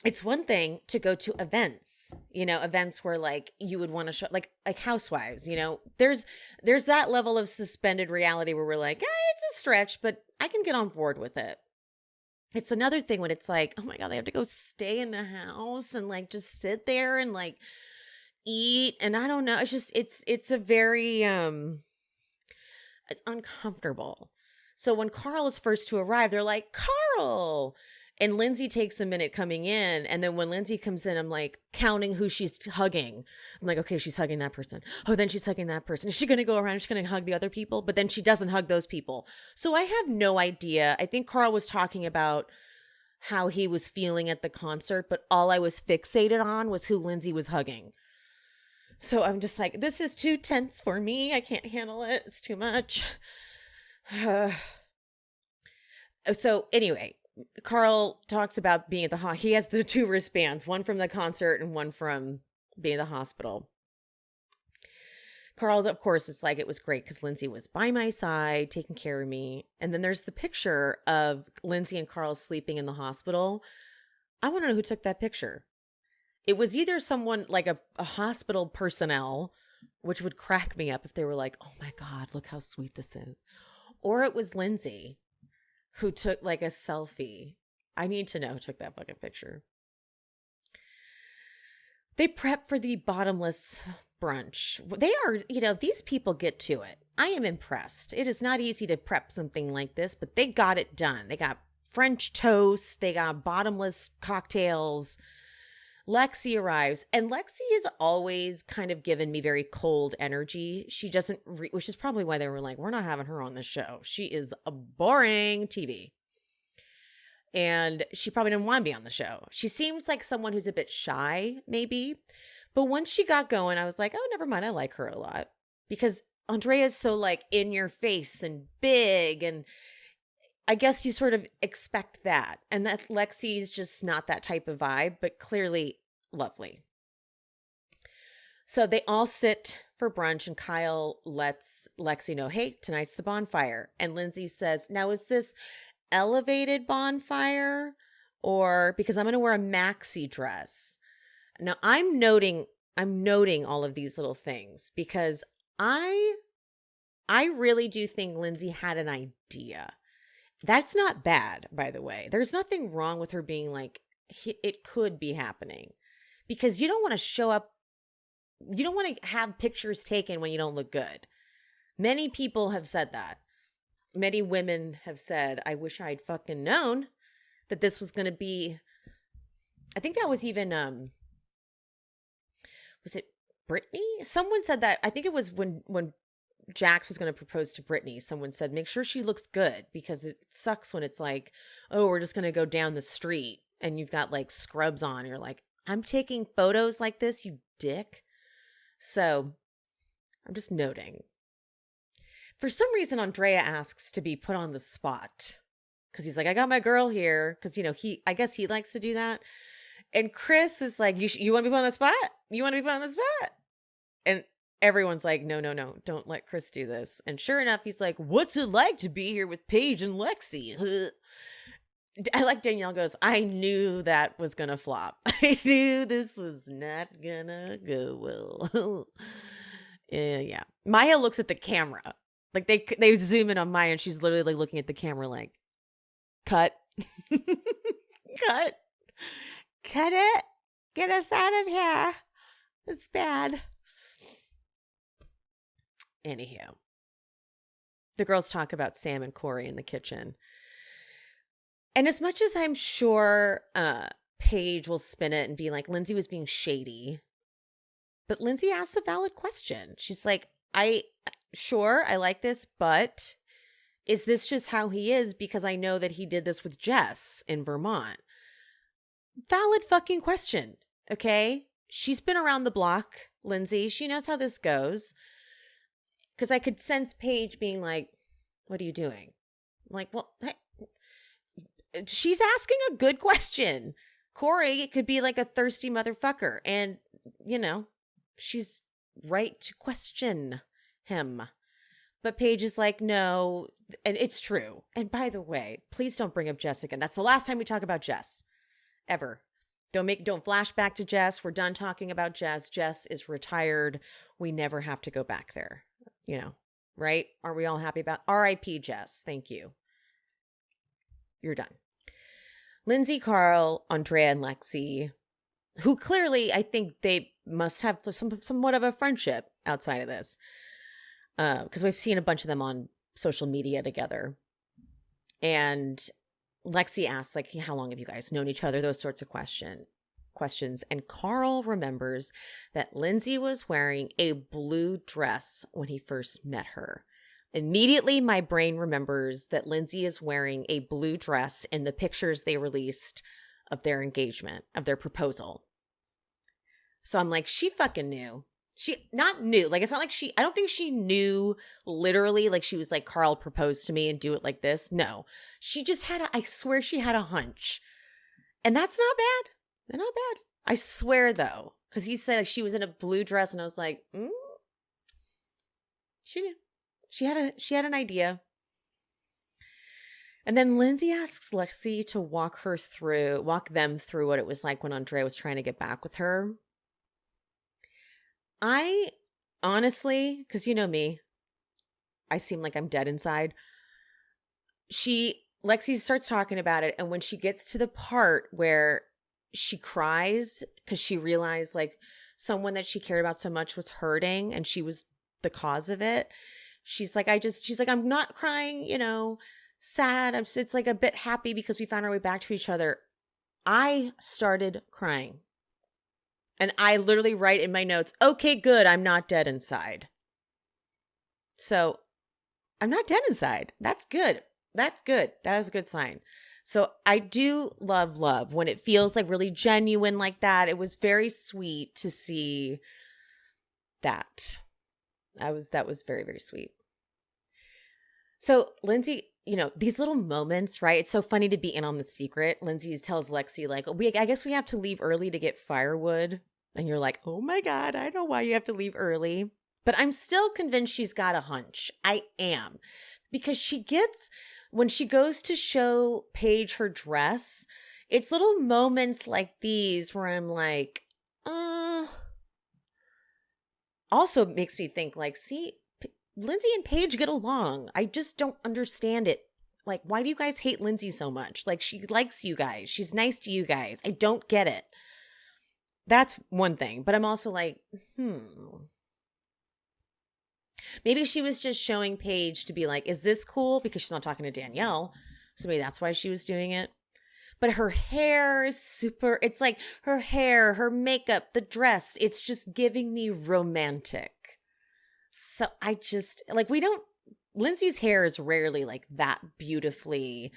It's one thing to go to events, events where you would want to show like Housewives, there's that level of suspended reality where we're like, it's a stretch, but I can get on board with it. It's another thing when it's like, oh my God, they have to go stay in the house and just sit there and eat. And I don't know. It's just, it's a very, it's uncomfortable. So when Carl is first to arrive, they're like, Carl. And Lindsay takes a minute coming in. And then when Lindsay comes in, I'm counting who she's hugging. I'm okay, she's hugging that person. Oh, then she's hugging that person. Is she going to go around? Is she going to hug the other people? But then she doesn't hug those people. So I have no idea. I think Carl was talking about how he was feeling at the concert, but all I was fixated on was who Lindsay was hugging. So I'm just like, this is too tense for me. I can't handle it. It's too much. So anyway, Carl talks about being at the he has the two wristbands, one from the concert and one from being at the hospital. Carl, of course, it's like, it was great because Lindsay was by my side, taking care of me. And then there's the picture of Lindsay and Carl sleeping in the hospital. I want to know who took that picture. It was either someone like a hospital personnel, which would crack me up if they were like, oh my God, look how sweet this is. Or it was Lindsay who took like a selfie. I need to know who took that fucking picture. They prep for the bottomless brunch. They are, these people get to it. I am impressed. It is not easy to prep something like this, but they got it done. They got French toast. They got bottomless cocktails. Lexi arrives, and Lexi is always kind of given me very cold energy. She doesn't, which is probably why they were like, we're not having her on the show. She is a boring TV. And she probably didn't want to be on the show. She seems like someone who's a bit shy, maybe. But once she got going, I was like, oh, never mind. I like her a lot. Because Andrea is so like in your face and big. And I guess you sort of expect that. And that Lexi's just not that type of vibe, but clearly lovely. So they all sit for brunch and Kyle lets Lexi know, hey, tonight's the bonfire. And Lindsay says, now is this elevated bonfire or because I'm going to wear a maxi dress? Now I'm noting all of these little things because I really do think Lindsay had an idea. That's not bad, by the way. There's nothing wrong with her being like, it could be happening because you don't want to show up. You don't want to have pictures taken when you don't look good. Many people have said that. Many women have said, I wish I'd fucking known that this was going to be, I think that was even, was it Brittany? Someone said that, I think it was when Jax was going to propose to Brittany, someone said, make sure she looks good because it sucks when it's like, oh, we're just going to go down the street and you've got like scrubs on. You're like, I'm taking photos like this, you dick. So I'm just noting. For some reason, Andrea asks to be put on the spot because he's like, I got my girl here. Because, I guess he likes to do that. And Chris is like, you want to be put on the spot? You want to be put on the spot? And everyone's like, no, don't let Chris do this. And sure enough, he's like, what's it like to be here with Paige and Lexi? I like Danielle goes, I knew that was going to flop. I knew this was not going to go well. Yeah. Maya looks at the camera. Like they zoom in on Maya and she's literally like looking at the camera like, cut. Cut it. Get us out of here. It's bad. Anywho, the girls talk about Sam and Corey in the kitchen. And as much as I'm sure Paige will spin it and be like, Lindsay was being shady, but Lindsay asks a valid question. She's like, I like this, but is this just how he is? Because I know that he did this with Jess in Vermont. Valid fucking question, okay? She's been around the block, Lindsay. She knows how this goes. Because I could sense Paige being like, what are you doing? I'm like, well, hey, she's asking a good question. Corey could be like a thirsty motherfucker. And, she's right to question him. But Paige is like, no. And it's true. And by the way, please don't bring up Jess again. That's the last time we talk about Jess. Ever. Don't flash back to Jess. We're done talking about Jess. Jess is retired. We never have to go back there. Right? Are we all happy about R.I.P. Jess? Thank you. You're done. Lindsay, Carl, Andrea, and Lexi, who clearly I think they must have somewhat of a friendship outside of this. Because we've seen a bunch of them on social media together. And Lexi asks, like, how long have you guys known each other? Those sorts of questions. And Carl remembers that Lindsay was wearing a blue dress when he first met her. Immediately, my brain remembers that Lindsay is wearing a blue dress in the pictures they released of their engagement, of their proposal. So I'm like, she fucking knew. She not knew. Like, it's not like I don't think she knew literally, like she was like, Carl proposed to me and do it like this. No. She just I swear she had a hunch. And that's not bad. They're not bad. I swear though. Because he said she was in a blue dress and I was like, she knew. She had an idea. And then Lindsay asks Lexi to walk them through what it was like when Andrea was trying to get back with her. I honestly, because you know me, I seem like I'm dead inside. Lexi starts talking about it, and when she gets to the part where she cries because she realized like someone that she cared about so much was hurting and she was the cause of it. She's like, I'm not crying, sad. It's like a bit happy because we found our way back to each other. I started crying. And I literally write in my notes, okay, good, I'm not dead inside. So I'm not dead inside. That's good. That's good. That is a good sign. So I do love when it feels like really genuine like that. It was very sweet to see that. That was very, very sweet. So Lindsay, these little moments, right? It's so funny to be in on the secret. Lindsay tells Lexi, like, I guess we have to leave early to get firewood. And you're like, oh my God, I know why you have to leave early. But I'm still convinced she's got a hunch. I am. Because when she goes to show Paige her dress, it's little moments like these where I'm like, also makes me think like, see, Lindsay and Paige get along. I just don't understand it. Like, why do you guys hate Lindsay so much? Like, she likes you guys. She's nice to you guys. I don't get it. That's one thing. But I'm also like, maybe she was just showing Paige to be like, is this cool? Because she's not talking to Danielle. So maybe that's why she was doing it. But her hair is super, it's like her hair, her makeup, the dress, it's just giving me romantic. So I just, like, Lindsay's hair is rarely like that beautifully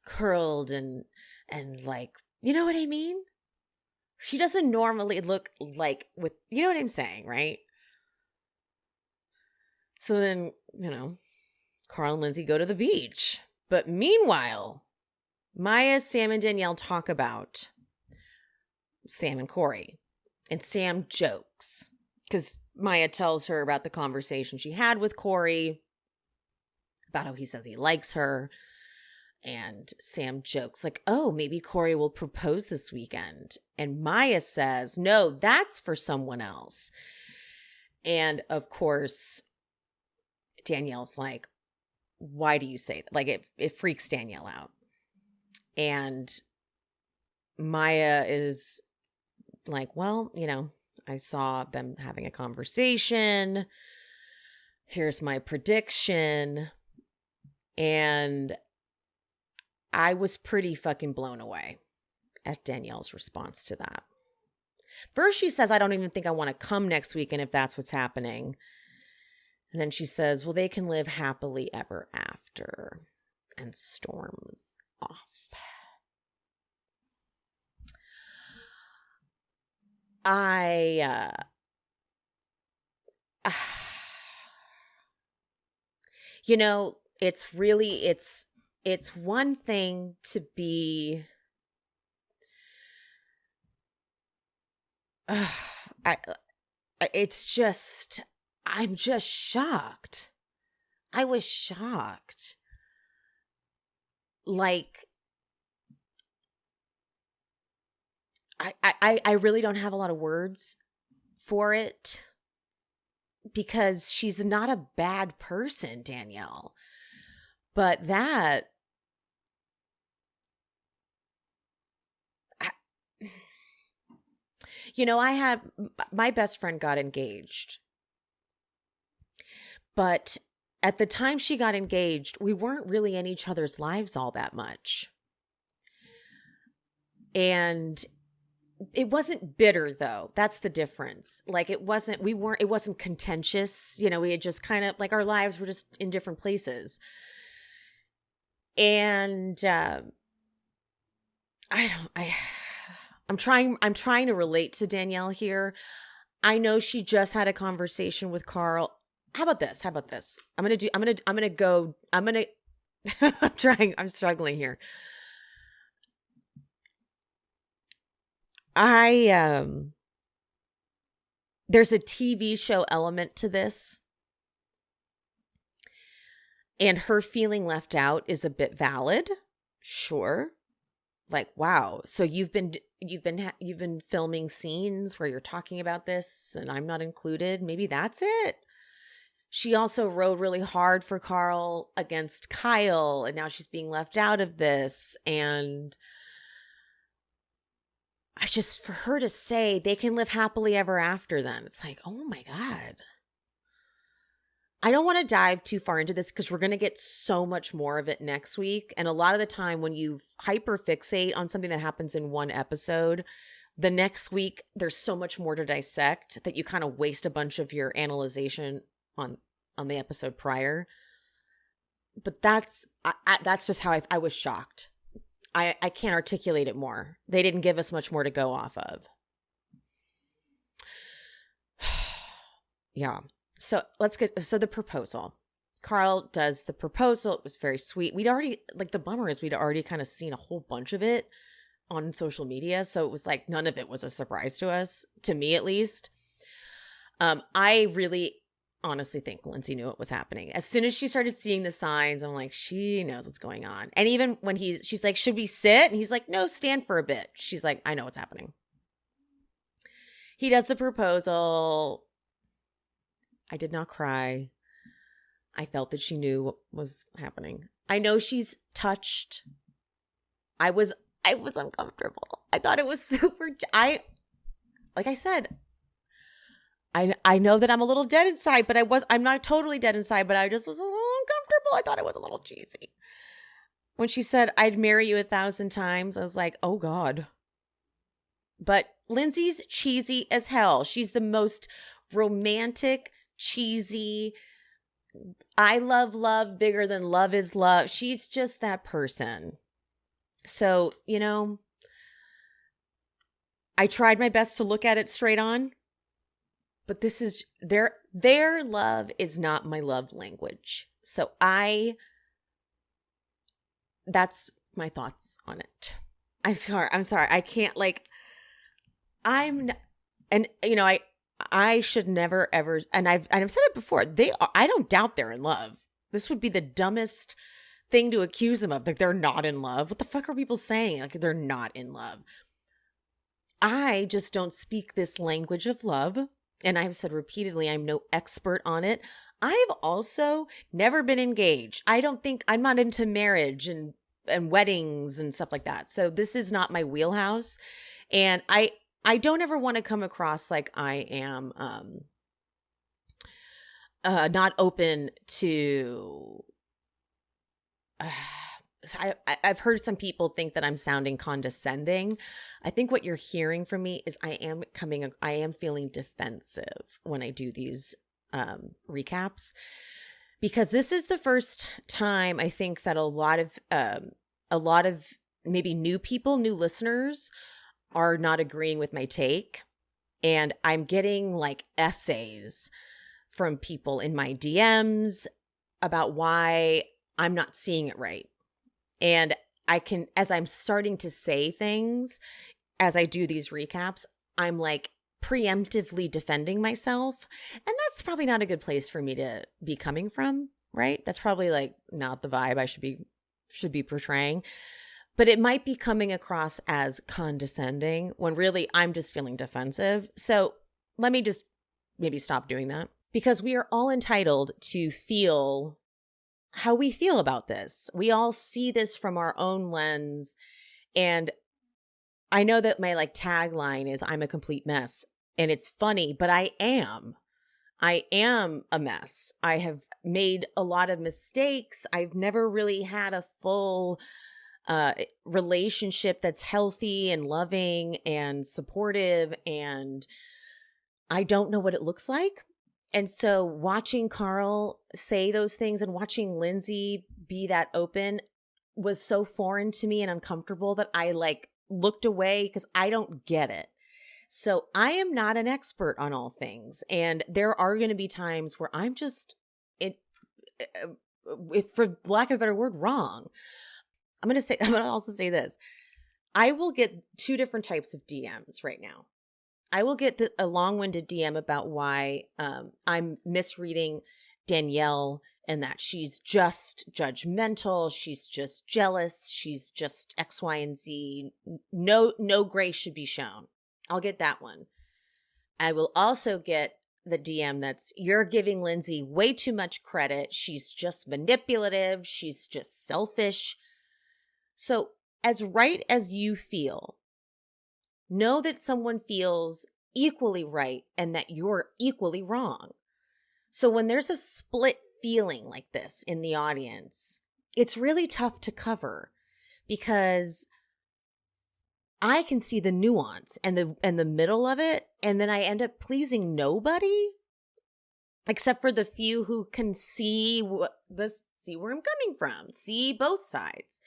curled and like, you know what I mean? She doesn't normally look like you know what I'm saying, right? So then, Carl and Lindsay go to the beach. But meanwhile, Maya, Sam, and Danielle talk about Sam and Corey. And Sam jokes because Maya tells her about the conversation she had with Corey, about how he says he likes her. And Sam jokes like, oh, maybe Corey will propose this weekend. And Maya says, no, that's for someone else. And of course, Danielle's like, why do you say that? Like it freaks Danielle out. And Maya is like, well, I saw them having a conversation. Here's my prediction. And I was pretty fucking blown away at Danielle's response to that. First, she says, I don't even think I want to come next weekend if that's what's happening. And then she says, well, they can live happily ever after. And storms off. It's one thing to be, I'm just shocked. I was shocked. Like, I really don't have a lot of words for it because she's not a bad person, Danielle. But that, my best friend got engaged. But at the time she got engaged, we weren't really in each other's lives all that much. And it wasn't bitter though. That's the difference. Like it wasn't contentious. We had just kind of like our lives were just in different places. And I'm trying to relate to Danielle here. I know she just had a conversation with Carl. How about this? I'm struggling here. There's a TV show element to this. And her feeling left out is a bit valid. Sure. Like, wow. So you've been filming scenes where you're talking about this and I'm not included. Maybe that's it. She also rode really hard for Carl against Kyle, and now she's being left out of this. And I just, for her to say they can live happily ever after, then it's like, oh my God. I don't want to dive too far into this because we're going to get so much more of it next week. And a lot of the time when you hyper fixate on something that happens in one episode, the next week there's so much more to dissect that you kind of waste a bunch of your analyzation on the episode prior. But that's just how I was shocked. I can't articulate it more. They didn't give us much more to go off of. Yeah. So the proposal. Carl does the proposal. It was very sweet. We'd already, like, the bummer is we'd already kind of seen a whole bunch of it on social media. So it was like none of it was a surprise to us, to me at least. I really honestly think Lindsay knew what was happening. As soon as she started seeing the signs, I'm like, she knows what's going on. And even when she's like, should we sit? And he's like, no, stand for a bit. She's like, I know what's happening. He does the proposal. I did not cry. I felt that she knew what was happening. I know she's touched. I was uncomfortable. I thought it was super. Like I said, I know that I'm a little dead inside, but I'm not totally dead inside, but I just was a little uncomfortable. I thought it was a little cheesy. When she said, I'd marry you 1,000 times, I was like, oh God. But Lindsay's cheesy as hell. She's the most romantic, cheesy, I love love bigger than love is love. She's just that person. So, I tried my best to look at it straight on, but this is their love is not my love language. So that's my thoughts on it. I'm sorry. I can't I should never ever, and I've said it before, I don't doubt they're in love. This would be the dumbest thing to accuse them of. Like, they're not in love. What the fuck are people saying? Like, they're not in love. I just don't speak this language of love. And I've said repeatedly, I'm no expert on it. I've also never been engaged. I'm not into marriage and weddings and stuff like that. So this is not my wheelhouse. And I don't ever want to come across like I am not open to. I've heard some people think that I'm sounding condescending. I think what you're hearing from me is I am feeling defensive when I do these recaps, because this is the first time I think that a lot of maybe new people, new listeners are not agreeing with my take. And I'm getting like essays from people in my DMs about why I'm not seeing it right. And as I'm starting to say things, as I do these recaps, I'm like preemptively defending myself. And that's probably not a good place for me to be coming from, right? That's probably like not the vibe I should be portraying. But it might be coming across as condescending when really I'm just feeling defensive. So let me just maybe stop doing that, because we are all entitled to feel how we feel about this. We all see this from our own lens. And I know that my tagline is I'm a complete mess. And it's funny, but I am a mess. I have made a lot of mistakes. I've never really had a full relationship that's healthy and loving and supportive. And I don't know what it looks like. And so watching Carl say those things and watching Lindsay be that open was so foreign to me and uncomfortable that I looked away because I don't get it. So I am not an expert on all things. And there are going to be times where I'm just, if for lack of a better word, wrong. I'm going to also say this. I will get two different types of DMs right now. I will get a long-winded DM about why I'm misreading Danielle and that she's just judgmental, she's just jealous, she's just X, Y, and Z. No grace should be shown. I'll get that one. I will also get the DM that's, you're giving Lindsay way too much credit. She's just manipulative. She's just selfish. So as right as you feel, know that someone feels equally right and that you're equally wrong. So when there's a split feeling like this in the audience, it's really tough to cover because I can see the nuance and the middle of it, and then I end up pleasing nobody except for the few who can see where I'm coming from, see both sides.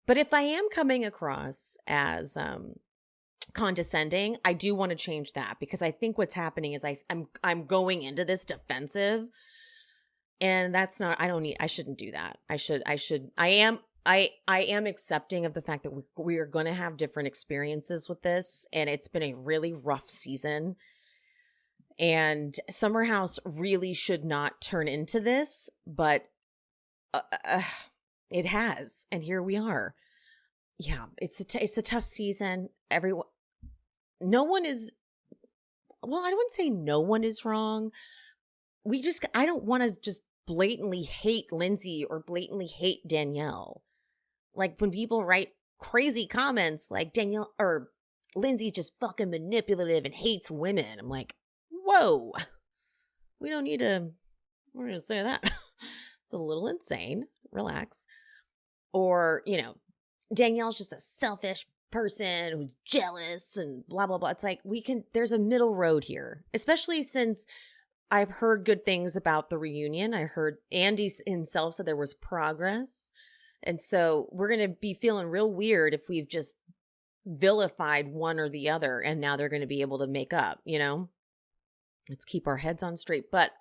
But if I am coming across as condescending, I do want to change that, because I think what's happening is I'm going into this defensive, and that's not, I shouldn't do that. I am accepting of the fact that we are going to have different experiences with this, and it's been a really rough season, and Summer House really should not turn into this, but it has, and here we are. Yeah, it's a tough season. No one is, well, I wouldn't say no one is wrong. I don't want to just blatantly hate Lindsay or blatantly hate Danielle. Like when people write crazy comments like Danielle or Lindsay's just fucking manipulative and hates women, I'm like, whoa, we're going to say that. It's a little insane. Relax. Or, Danielle's just a selfish person who's jealous and blah, blah, blah. It's like there's a middle road here, especially since I've heard good things about the reunion. I heard Andy himself said there was progress. And so we're going to be feeling real weird if we've just vilified one or the other and now they're going to be able to make up, Let's keep our heads on straight. But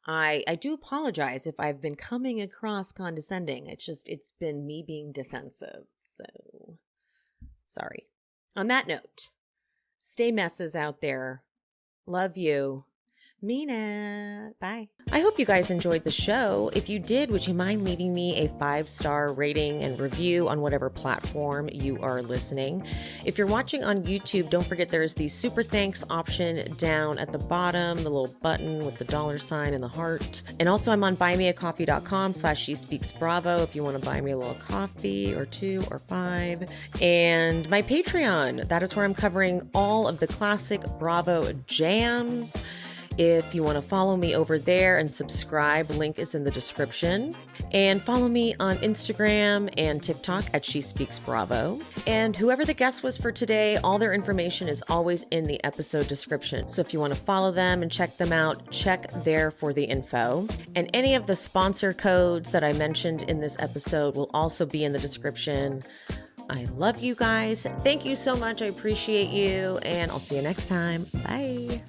I do apologize if I've been coming across condescending. It's been me being defensive. So sorry. On that note, stay messes out there. Love you. Mean it. Bye. I hope you guys enjoyed the show. If you did, would you mind leaving me a 5-star rating and review on whatever platform you are listening? If you're watching on YouTube, don't forget there's the super thanks option down at the bottom, the little button with the $ and the heart. And also I'm on buymeacoffee.com/SheSpeaksBravo if you want to buy me a little coffee or 2 or 5. And my Patreon, that is where I'm covering all of the classic Bravo jams. If you want to follow me over there and subscribe, link is in the description. And follow me on Instagram and TikTok at She Speaks Bravo. And whoever the guest was for today, all their information is always in the episode description. So if you want to follow them and check them out, check there for the info. And any of the sponsor codes that I mentioned in this episode will also be in the description. I love you guys. Thank you so much. I appreciate you. And I'll see you next time. Bye.